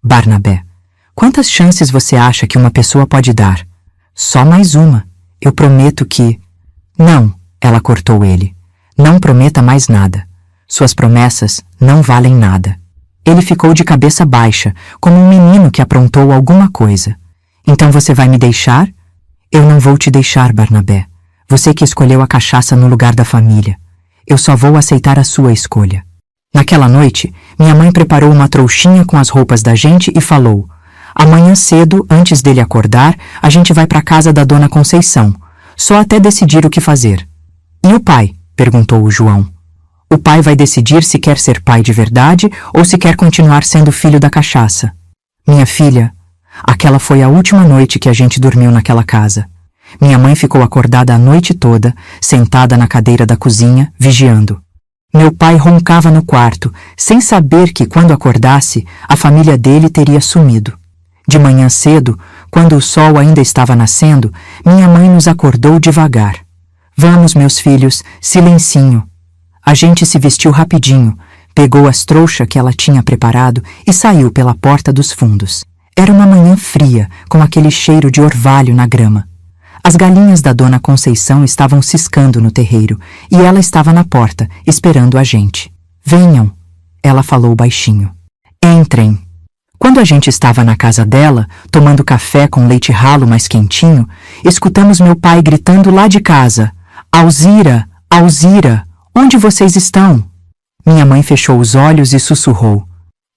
Barnabé, quantas chances você acha que uma pessoa pode dar? Só mais uma. Eu prometo que... Não, ela cortou ele. Não prometa mais nada. Suas promessas não valem nada. Ele ficou de cabeça baixa, como um menino que aprontou alguma coisa. Então você vai me deixar? Eu não vou te deixar, Barnabé. Você que escolheu a cachaça no lugar da família. Eu só vou aceitar a sua escolha. Naquela noite, minha mãe preparou uma trouxinha com as roupas da gente e falou: amanhã cedo, antes dele acordar, a gente vai para casa da dona Conceição, só até decidir o que fazer. E o pai? Perguntou o João. O pai vai decidir se quer ser pai de verdade ou se quer continuar sendo filho da cachaça. Minha filha, aquela foi a última noite que a gente dormiu naquela casa. Minha mãe ficou acordada a noite toda, sentada na cadeira da cozinha, vigiando. Meu pai roncava no quarto, sem saber que, quando acordasse, a família dele teria sumido. De manhã cedo, quando o sol ainda estava nascendo, minha mãe nos acordou devagar. Vamos, meus filhos, silencinho. A gente se vestiu rapidinho, pegou as trouxas que ela tinha preparado e saiu pela porta dos fundos. Era uma manhã fria, com aquele cheiro de orvalho na grama. As galinhas da dona Conceição estavam ciscando no terreiro e ela estava na porta, esperando a gente. Venham, ela falou baixinho. Entrem. Quando a gente estava na casa dela, tomando café com leite ralo mais quentinho, escutamos meu pai gritando lá de casa: Alzira, Alzira, onde vocês estão? Minha mãe fechou os olhos e sussurrou: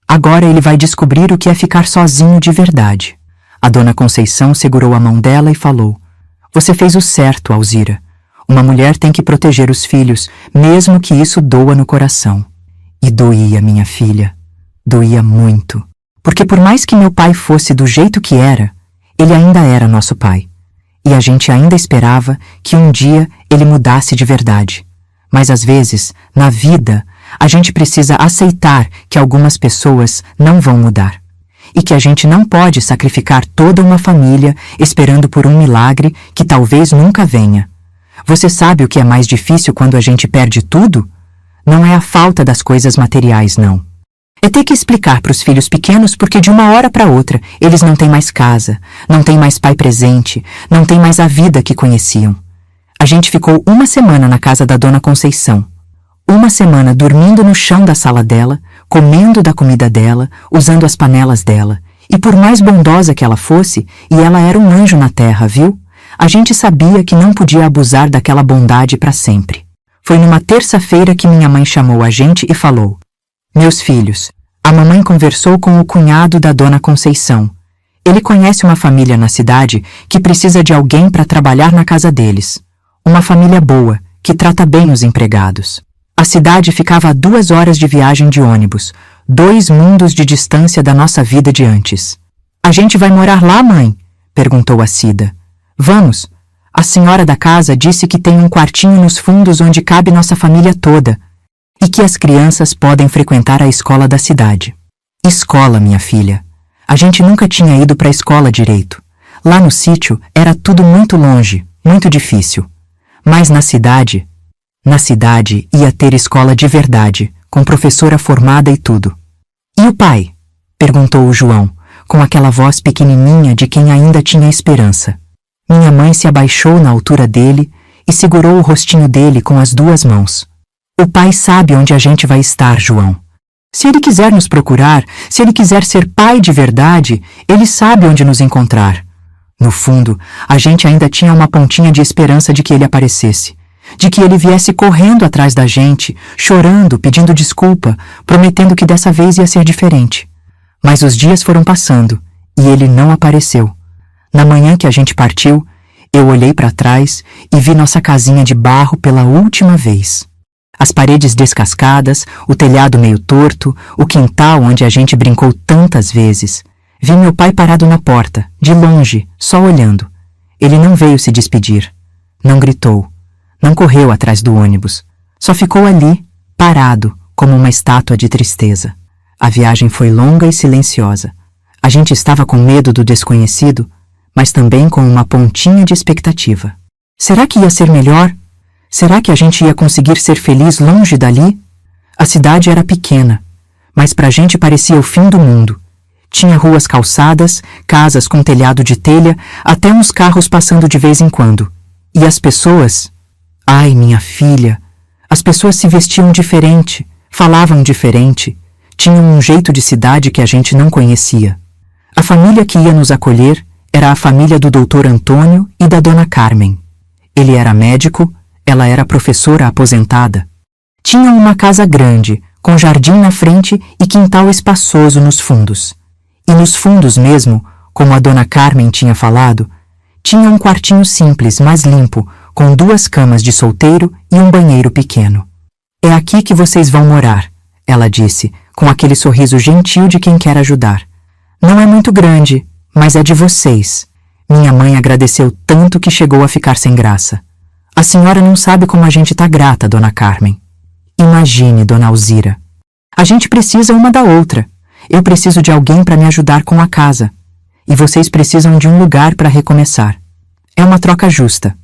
agora ele vai descobrir o que é ficar sozinho de verdade. A dona Conceição segurou a mão dela e falou: você fez o certo, Alzira. Uma mulher tem que proteger os filhos, mesmo que isso doa no coração. E doía, minha filha. Doía muito. Porque por mais que meu pai fosse do jeito que era, ele ainda era nosso pai. E a gente ainda esperava que um dia ele mudasse de verdade. Mas às vezes, na vida, a gente precisa aceitar que algumas pessoas não vão mudar. E que a gente não pode sacrificar toda uma família esperando por um milagre que talvez nunca venha. Você sabe o que é mais difícil quando a gente perde tudo? Não é a falta das coisas materiais, não. É ter que explicar para os filhos pequenos porque de uma hora para outra eles não têm mais casa, não têm mais pai presente, não têm mais a vida que conheciam. A gente ficou uma semana na casa da dona Conceição. Uma semana dormindo no chão da sala dela, comendo da comida dela, usando as panelas dela. E por mais bondosa que ela fosse, e ela era um anjo na terra, viu? A gente sabia que não podia abusar daquela bondade para sempre. Foi numa terça-feira que minha mãe chamou a gente e falou: meus filhos, a mamãe conversou com o cunhado da dona Conceição. Ele conhece uma família na cidade que precisa de alguém para trabalhar na casa deles. Uma família boa, que trata bem os empregados. A cidade ficava a 2 horas de viagem de ônibus, 2 mundos de distância da nossa vida de antes. A gente vai morar lá, mãe? Perguntou a Cida. Vamos. A senhora da casa disse que tem um quartinho nos fundos onde cabe nossa família toda e que as crianças podem frequentar a escola da cidade. Escola, minha filha. A gente nunca tinha ido para a escola direito. Lá no sítio era tudo muito longe, muito difícil. Mas na cidade ia ter escola de verdade, com professora formada e tudo. E o pai? Perguntou o João, com aquela voz pequenininha de quem ainda tinha esperança. Minha mãe se abaixou na altura dele e segurou o rostinho dele com as 2 mãos. O pai sabe onde a gente vai estar, João. Se ele quiser nos procurar, se ele quiser ser pai de verdade, ele sabe onde nos encontrar. No fundo, a gente ainda tinha uma pontinha de esperança de que ele aparecesse. De que ele viesse correndo atrás da gente, chorando, pedindo desculpa, prometendo que dessa vez ia ser diferente. Mas os dias foram passando e ele não apareceu. Na manhã que a gente partiu, eu olhei para trás e vi nossa casinha de barro pela última vez. As paredes descascadas, o telhado meio torto, o quintal onde a gente brincou tantas vezes. Vi meu pai parado na porta, de longe, só olhando. Ele não veio se despedir. Não gritou. Não correu atrás do ônibus. Só ficou ali, parado, como uma estátua de tristeza. A viagem foi longa e silenciosa. A gente estava com medo do desconhecido, mas também com uma pontinha de expectativa. Será que ia ser melhor? Será que a gente ia conseguir ser feliz longe dali? A cidade era pequena, Mas pra gente parecia o fim do mundo. Tinha ruas calçadas, casas com telhado de telha, até uns carros passando de vez em quando. E as pessoas... Ai, minha filha... As pessoas se vestiam diferente, falavam diferente, tinham um jeito de cidade que a gente não conhecia. A família que ia nos acolher era a família do Dr. Antônio e da Dona Carmen. Ele era médico, ela era professora aposentada. Tinham uma casa grande, com jardim na frente e quintal espaçoso nos fundos. E nos fundos mesmo, como a Dona Carmen tinha falado, tinha um quartinho simples, mas limpo, com 2 camas de solteiro e um banheiro pequeno. É aqui que vocês vão morar, ela disse, com aquele sorriso gentil de quem quer ajudar. Não é muito grande, mas é de vocês. Minha mãe agradeceu tanto que chegou a ficar sem graça. A senhora não sabe como a gente tá grata, Dona Carmen. Imagine, Dona Alzira. A gente precisa uma da outra. Eu preciso de alguém para me ajudar com a casa. E vocês precisam de um lugar para recomeçar. É uma troca justa.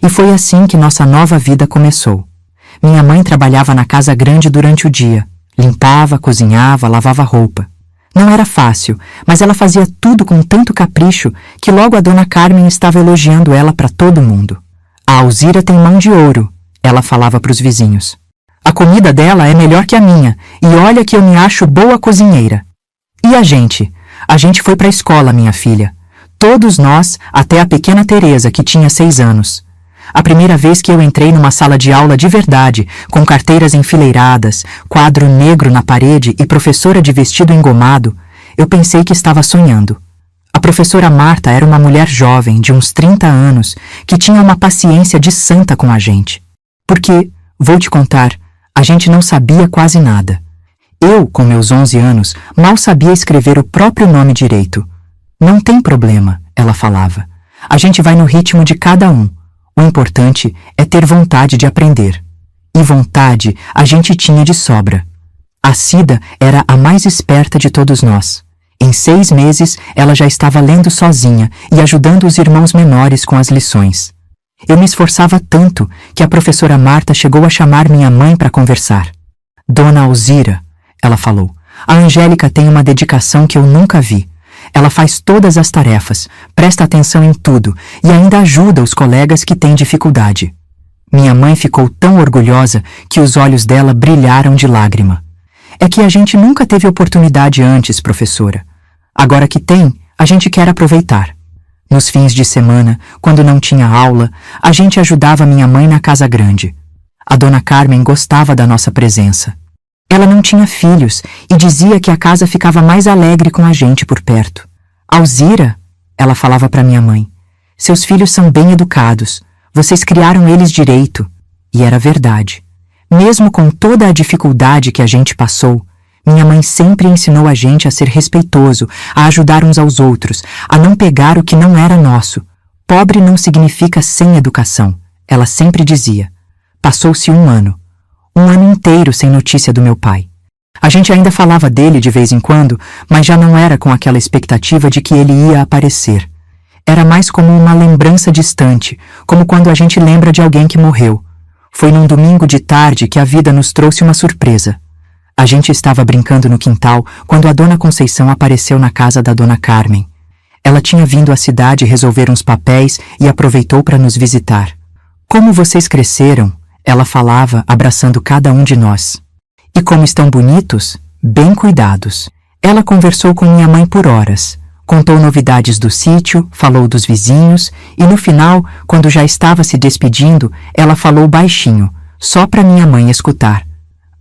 E foi assim que nossa nova vida começou. Minha mãe trabalhava na casa grande durante o dia. Limpava, cozinhava, lavava roupa. Não era fácil, mas ela fazia tudo com tanto capricho que logo a Dona Carmen estava elogiando ela para todo mundo. A Alzira tem mão de ouro, ela falava para os vizinhos. A comida dela é melhor que a minha, e olha que eu me acho boa cozinheira. E a gente? A gente foi para a escola, minha filha. Todos nós, até a pequena Teresa, que tinha 6 anos. A primeira vez que eu entrei numa sala de aula de verdade, com carteiras enfileiradas, quadro negro na parede e professora de vestido engomado, eu pensei que estava sonhando. A professora Marta era uma mulher jovem, de uns 30 anos, que tinha uma paciência de santa com a gente. Porque, vou te contar, a gente não sabia quase nada. Eu, com meus 11 anos, mal sabia escrever o próprio nome direito. Não tem problema, ela falava. A gente vai no ritmo de cada um. O importante é ter vontade de aprender. E vontade a gente tinha de sobra. A Cida era a mais esperta de todos nós. Em 6 meses, ela já estava lendo sozinha e ajudando os irmãos menores com as lições. Eu me esforçava tanto que a professora Marta chegou a chamar minha mãe para conversar. Dona Alzira, ela falou, a Angélica tem uma dedicação que eu nunca vi. Ela faz todas as tarefas, presta atenção em tudo e ainda ajuda os colegas que têm dificuldade. Minha mãe ficou tão orgulhosa que os olhos dela brilharam de lágrima. É que a gente nunca teve oportunidade antes, professora. Agora que tem, a gente quer aproveitar. Nos fins de semana, quando não tinha aula, a gente ajudava minha mãe na casa grande. A Dona Carmen gostava da nossa presença. Ela não tinha filhos e dizia que a casa ficava mais alegre com a gente por perto. Alzira, ela falava para minha mãe, seus filhos são bem educados, vocês criaram eles direito. E era verdade. Mesmo com toda a dificuldade que a gente passou, minha mãe sempre ensinou a gente a ser respeitoso, a ajudar uns aos outros, a não pegar o que não era nosso. Pobre não significa sem educação, ela sempre dizia. Passou-se um ano inteiro sem notícia do meu pai. A gente ainda falava dele de vez em quando, mas já não era com aquela expectativa de que ele ia aparecer. Era mais como uma lembrança distante, como quando a gente lembra de alguém que morreu. Foi num domingo de tarde que a vida nos trouxe uma surpresa. A gente estava brincando no quintal quando a Dona Conceição apareceu na casa da Dona Carmen. Ela tinha vindo à cidade resolver uns papéis e aproveitou para nos visitar. Como vocês cresceram, ela falava, abraçando cada um de nós. E como estão bonitos, bem cuidados. Ela conversou com minha mãe por horas, contou novidades do sítio, falou dos vizinhos e no final, quando já estava se despedindo, ela falou baixinho, só para minha mãe escutar.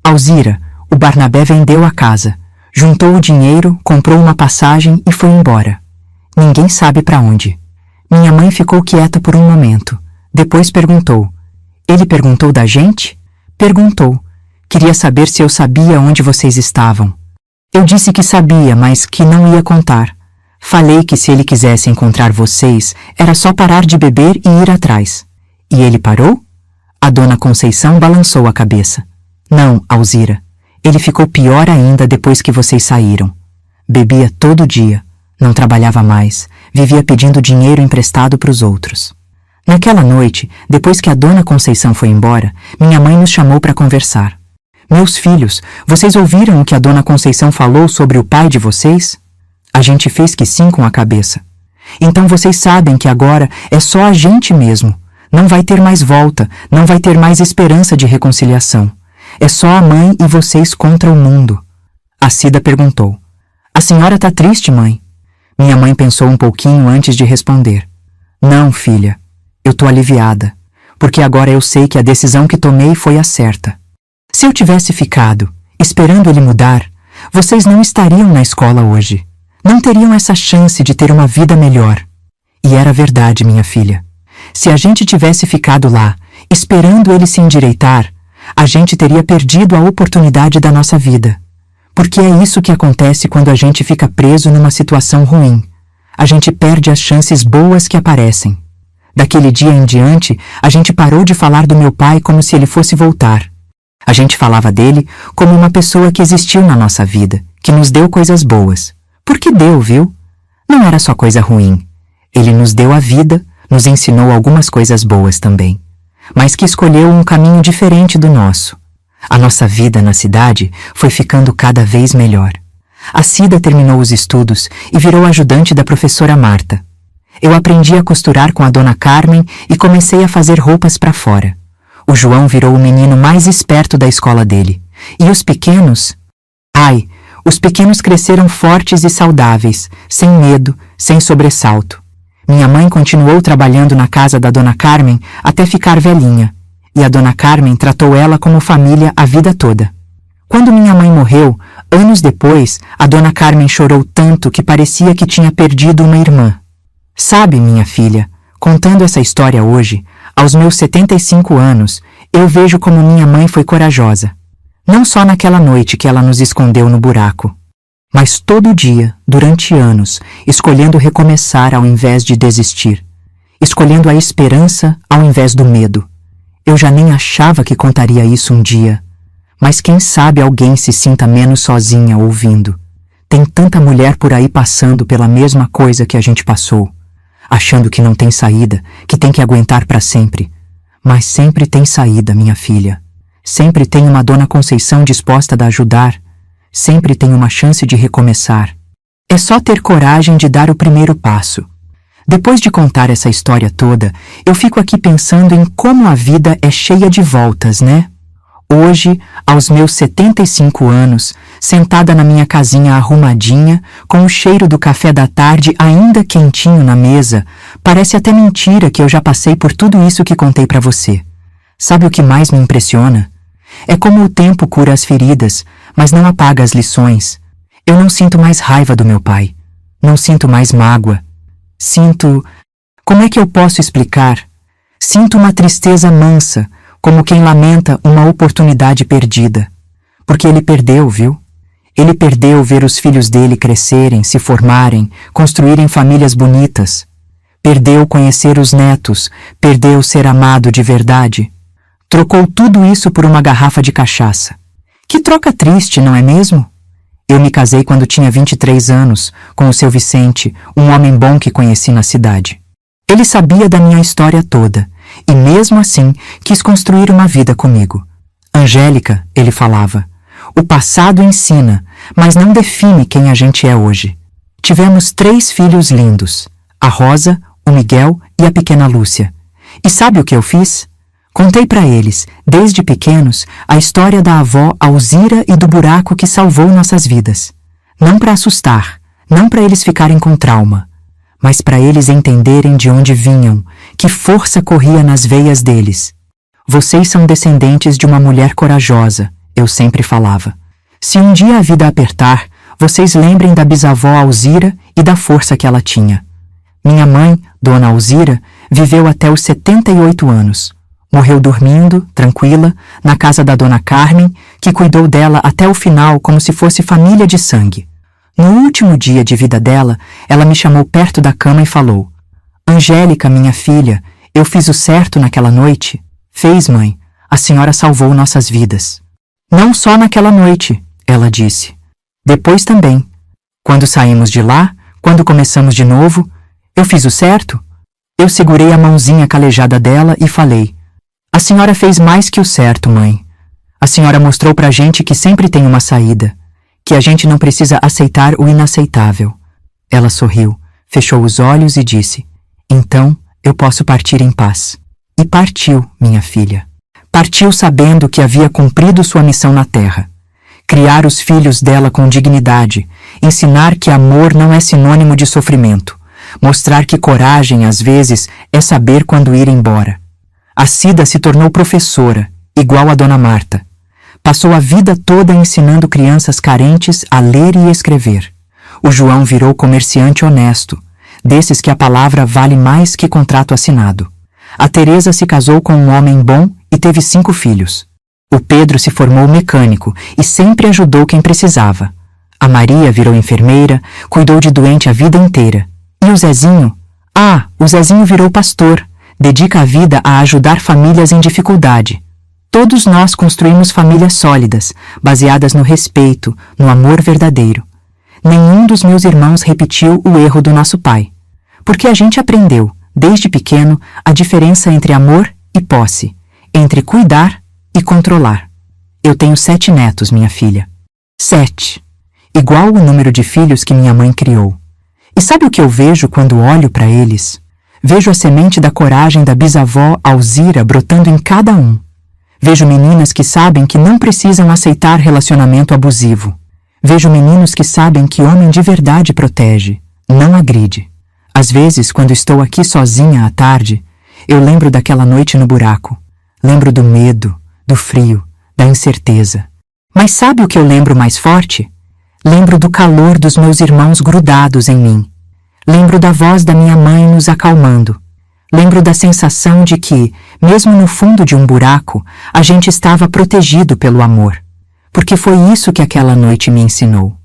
Alzira, o Barnabé vendeu a casa, juntou o dinheiro, comprou uma passagem e foi embora. Ninguém sabe para onde. Minha mãe ficou quieta por um momento. Depois perguntou. Ele perguntou da gente? Perguntou. Queria saber se eu sabia onde vocês estavam. Eu disse que sabia, mas que não ia contar. Falei que se ele quisesse encontrar vocês, era só parar de beber e ir atrás. E ele parou? A Dona Conceição balançou a cabeça. Não, Alzira. Ele ficou pior ainda depois que vocês saíram. Bebia todo dia, não trabalhava mais, vivia pedindo dinheiro emprestado para os outros. Naquela noite, depois que a Dona Conceição foi embora, minha mãe nos chamou para conversar. Meus filhos, vocês ouviram o que a dona Conceição falou sobre o pai de vocês? A gente fez que sim com a cabeça. Então vocês sabem que agora é só a gente mesmo. Não vai ter mais volta, não vai ter mais esperança de reconciliação. É só a mãe e vocês contra o mundo. A Cida perguntou: A senhora tá triste, mãe? Minha mãe pensou um pouquinho antes de responder. Não, filha. Eu tô aliviada, porque agora eu sei que a decisão que tomei foi a certa. Se eu tivesse ficado, esperando ele mudar, vocês não estariam na escola hoje. Não teriam essa chance de ter uma vida melhor. E era verdade, minha filha. Se a gente tivesse ficado lá, esperando ele se endireitar, a gente teria perdido a oportunidade da nossa vida. Porque é isso que acontece quando a gente fica preso numa situação ruim. A gente perde as chances boas que aparecem. Daquele dia em diante, a gente parou de falar do meu pai como se ele fosse voltar. A gente falava dele como uma pessoa que existiu na nossa vida, que nos deu coisas boas. Porque deu, viu? Não era só coisa ruim. Ele nos deu a vida, nos ensinou algumas coisas boas também, mas que escolheu um caminho diferente do nosso. A nossa vida na cidade foi ficando cada vez melhor. A Cida terminou os estudos e virou ajudante da professora Marta. Eu aprendi a costurar com a dona Carmen e comecei a fazer roupas para fora. O João virou o menino mais esperto da escola dele. E os pequenos? Ai, os pequenos cresceram fortes e saudáveis, sem medo, sem sobressalto. Minha mãe continuou trabalhando na casa da dona Carmen até ficar velhinha, e a dona Carmen tratou ela como família a vida toda. Quando minha mãe morreu, anos depois, a dona Carmen chorou tanto que parecia que tinha perdido uma irmã. Sabe, minha filha, contando essa história hoje, aos meus 75 anos, eu vejo como minha mãe foi corajosa. Não só naquela noite que ela nos escondeu no buraco, mas todo dia, durante anos, escolhendo recomeçar ao invés de desistir, escolhendo a esperança ao invés do medo. Eu já nem achava que contaria isso um dia, mas quem sabe alguém se sinta menos sozinha ouvindo. Tem tanta mulher por aí passando pela mesma coisa que a gente passou, achando que não tem saída, que tem que aguentar para sempre. Mas sempre tem saída, minha filha. Sempre tem uma dona Conceição disposta a ajudar. Sempre tem uma chance de recomeçar. É só ter coragem de dar o primeiro passo. Depois de contar essa história toda, eu fico aqui pensando em como a vida é cheia de voltas, né? Hoje, aos meus 75 anos, sentada na minha casinha arrumadinha, com o cheiro do café da tarde ainda quentinho na mesa, parece até mentira que eu já passei por tudo isso que contei para você. Sabe o que mais me impressiona? É como o tempo cura as feridas, mas não apaga as lições. Eu não sinto mais raiva do meu pai. Não sinto mais mágoa. Sinto... Como é que eu posso explicar? Sinto uma tristeza mansa, como quem lamenta uma oportunidade perdida. Porque ele perdeu, viu? Ele perdeu ver os filhos dele crescerem, se formarem, construírem famílias bonitas. Perdeu conhecer os netos, perdeu ser amado de verdade. Trocou tudo isso por uma garrafa de cachaça. Que troca triste, não é mesmo? Eu me casei quando tinha 23 anos, com o seu Vicente, um homem bom que conheci na cidade. Ele sabia da minha história toda, e mesmo assim quis construir uma vida comigo. Angélica, ele falava, o passado ensina, mas não define quem a gente é hoje. Tivemos 3 filhos lindos, a Rosa, o Miguel e a pequena Lúcia. E sabe o que eu fiz? Contei para eles, desde pequenos, a história da avó Alzira e do buraco que salvou nossas vidas. Não para assustar, não para eles ficarem com trauma, mas para eles entenderem de onde vinham, que força corria nas veias deles. Vocês são descendentes de uma mulher corajosa, eu sempre falava. Se um dia a vida apertar, vocês lembrem da bisavó Alzira e da força que ela tinha. Minha mãe, Dona Alzira, viveu até os 78 anos. Morreu dormindo, tranquila, na casa da Dona Carmen, que cuidou dela até o final como se fosse família de sangue. No último dia de vida dela, ela me chamou perto da cama e falou: Angélica, minha filha, eu fiz o certo naquela noite? Fez, mãe. A senhora salvou nossas vidas. Não só naquela noite, ela disse. Depois também. Quando saímos de lá, quando começamos de novo, eu fiz o certo? Eu segurei a mãozinha calejada dela e falei: A senhora fez mais que o certo, mãe. A senhora mostrou pra gente que sempre tem uma saída, que a gente não precisa aceitar o inaceitável. Ela sorriu, fechou os olhos e disse: então eu posso partir em paz. E partiu, minha filha. Partiu sabendo que havia cumprido sua missão na terra. Criar os filhos dela com dignidade, ensinar que amor não é sinônimo de sofrimento, mostrar que coragem, às vezes, é saber quando ir embora. A Cida se tornou professora, igual a Dona Marta. Passou a vida toda ensinando crianças carentes a ler e escrever. O João virou comerciante honesto, desses que a palavra vale mais que contrato assinado. A Teresa se casou com um homem bom e teve 5 filhos. O Pedro se formou mecânico e sempre ajudou quem precisava. A Maria virou enfermeira, cuidou de doente a vida inteira. E o Zezinho? O Zezinho virou pastor, dedica a vida a ajudar famílias em dificuldade. Todos nós construímos famílias sólidas, baseadas no respeito, no amor verdadeiro. Nenhum dos meus irmãos repetiu o erro do nosso pai, porque a gente aprendeu, desde pequeno, a diferença entre amor e posse, entre cuidar e controlar. Eu tenho 7 netos, minha filha. 7. Igual o número de filhos que minha mãe criou. E sabe o que eu vejo quando olho para eles? Vejo a semente da coragem da bisavó Alzira brotando em cada um. Vejo meninas que sabem que não precisam aceitar relacionamento abusivo. Vejo meninos que sabem que homem de verdade protege, não agride. Às vezes, quando estou aqui sozinha à tarde, eu lembro daquela noite no buraco. Lembro do medo, do frio, da incerteza. Mas sabe o que eu lembro mais forte? Lembro do calor dos meus irmãos grudados em mim. Lembro da voz da minha mãe nos acalmando. Lembro da sensação de que, mesmo no fundo de um buraco, a gente estava protegido pelo amor. Porque foi isso que aquela noite me ensinou.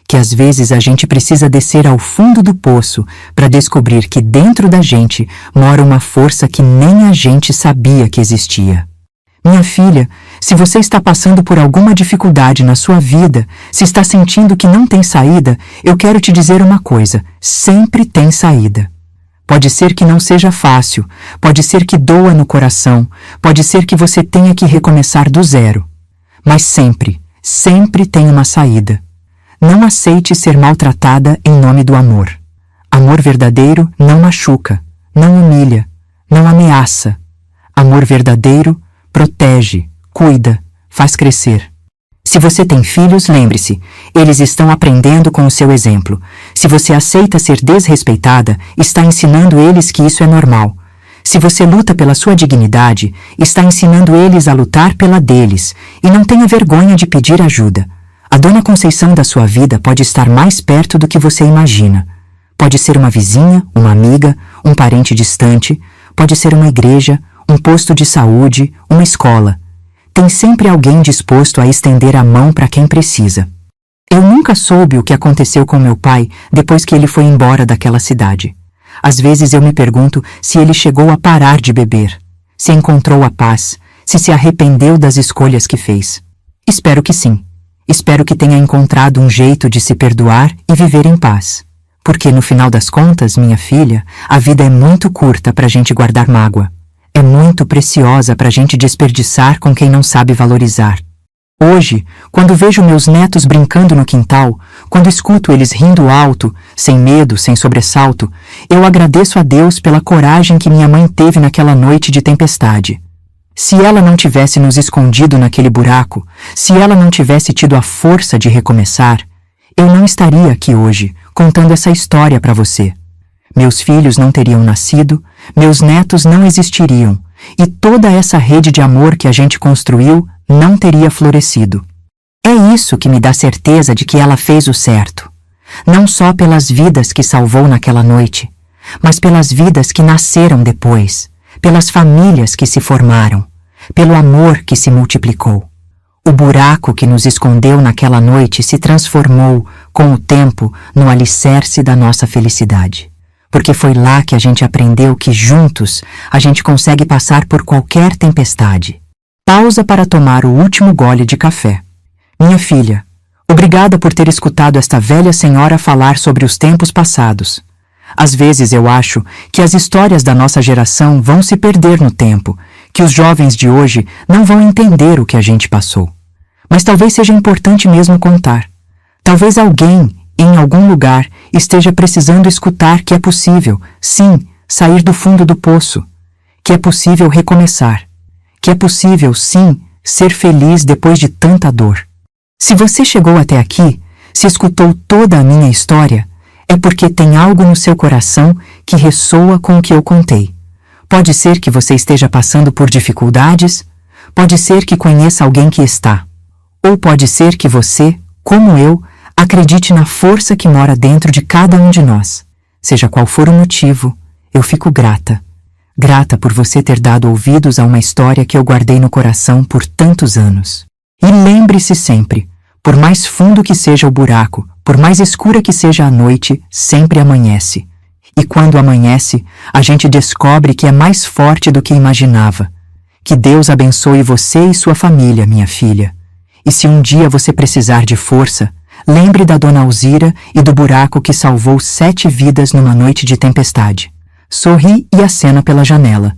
Que às vezes a gente precisa descer ao fundo do poço para descobrir que dentro da gente mora uma força que nem a gente sabia que existia. Minha filha, se você está passando por alguma dificuldade na sua vida, se está sentindo que não tem saída, eu quero te dizer uma coisa: sempre tem saída. Pode ser que não seja fácil, pode ser que doa no coração, pode ser que você tenha que recomeçar do zero. Mas sempre, sempre tem uma saída. Não aceite ser maltratada em nome do amor. Amor verdadeiro não machuca, não humilha, não ameaça. Amor verdadeiro protege, cuida, faz crescer. Se você tem filhos, lembre-se, eles estão aprendendo com o seu exemplo. Se você aceita ser desrespeitada, está ensinando eles que isso é normal. Se você luta pela sua dignidade, está ensinando eles a lutar pela deles, e não tenha vergonha de pedir ajuda. A Dona Conceição da sua vida pode estar mais perto do que você imagina. Pode ser uma vizinha, uma amiga, um parente distante, pode ser uma igreja, um posto de saúde, uma escola. Tem sempre alguém disposto a estender a mão para quem precisa. Eu nunca soube o que aconteceu com meu pai depois que ele foi embora daquela cidade. Às vezes eu me pergunto se ele chegou a parar de beber, se encontrou a paz, se arrependeu das escolhas que fez. Espero que sim. Espero que tenha encontrado um jeito de se perdoar e viver em paz. Porque no final das contas, minha filha, a vida é muito curta para a gente guardar mágoa. É muito preciosa para a gente desperdiçar com quem não sabe valorizar. Hoje, quando vejo meus netos brincando no quintal, quando escuto eles rindo alto, sem medo, sem sobressalto, eu agradeço a Deus pela coragem que minha mãe teve naquela noite de tempestade. Se ela não tivesse nos escondido naquele buraco, se ela não tivesse tido a força de recomeçar, eu não estaria aqui hoje, contando essa história para você. Meus filhos não teriam nascido, meus netos não existiriam, e toda essa rede de amor que a gente construiu não teria florescido. É isso que me dá certeza de que ela fez o certo. Não só pelas vidas que salvou naquela noite, mas pelas vidas que nasceram depois, pelas famílias que se formaram, pelo amor que se multiplicou. O buraco que nos escondeu naquela noite se transformou, com o tempo, no alicerce da nossa felicidade. Porque foi lá que a gente aprendeu que juntos a gente consegue passar por qualquer tempestade. Pausa para tomar o último gole de café. Minha filha, obrigada por ter escutado esta velha senhora falar sobre os tempos passados. Às vezes eu acho que as histórias da nossa geração vão se perder no tempo, que os jovens de hoje não vão entender o que a gente passou. Mas talvez seja importante mesmo contar. Talvez alguém, em algum lugar, esteja precisando escutar que é possível, sim, sair do fundo do poço. Que é possível recomeçar. Que é possível, sim, ser feliz depois de tanta dor. Se você chegou até aqui, se escutou toda a minha história, é porque tem algo no seu coração que ressoa com o que eu contei. Pode ser que você esteja passando por dificuldades, pode ser que conheça alguém que está. Ou pode ser que você, como eu, acredite na força que mora dentro de cada um de nós. Seja qual for o motivo, eu fico grata. Grata por você ter dado ouvidos a uma história que eu guardei no coração por tantos anos. E lembre-se sempre, por mais fundo que seja o buraco, por mais escura que seja a noite, sempre amanhece. E quando amanhece, a gente descobre que é mais forte do que imaginava. Que Deus abençoe você e sua família, minha filha. E se um dia você precisar de força, lembre da Dona Alzira e do buraco que salvou 7 vidas numa noite de tempestade. Sorri e acena pela janela.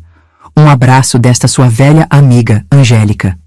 Um abraço desta sua velha amiga, Angélica.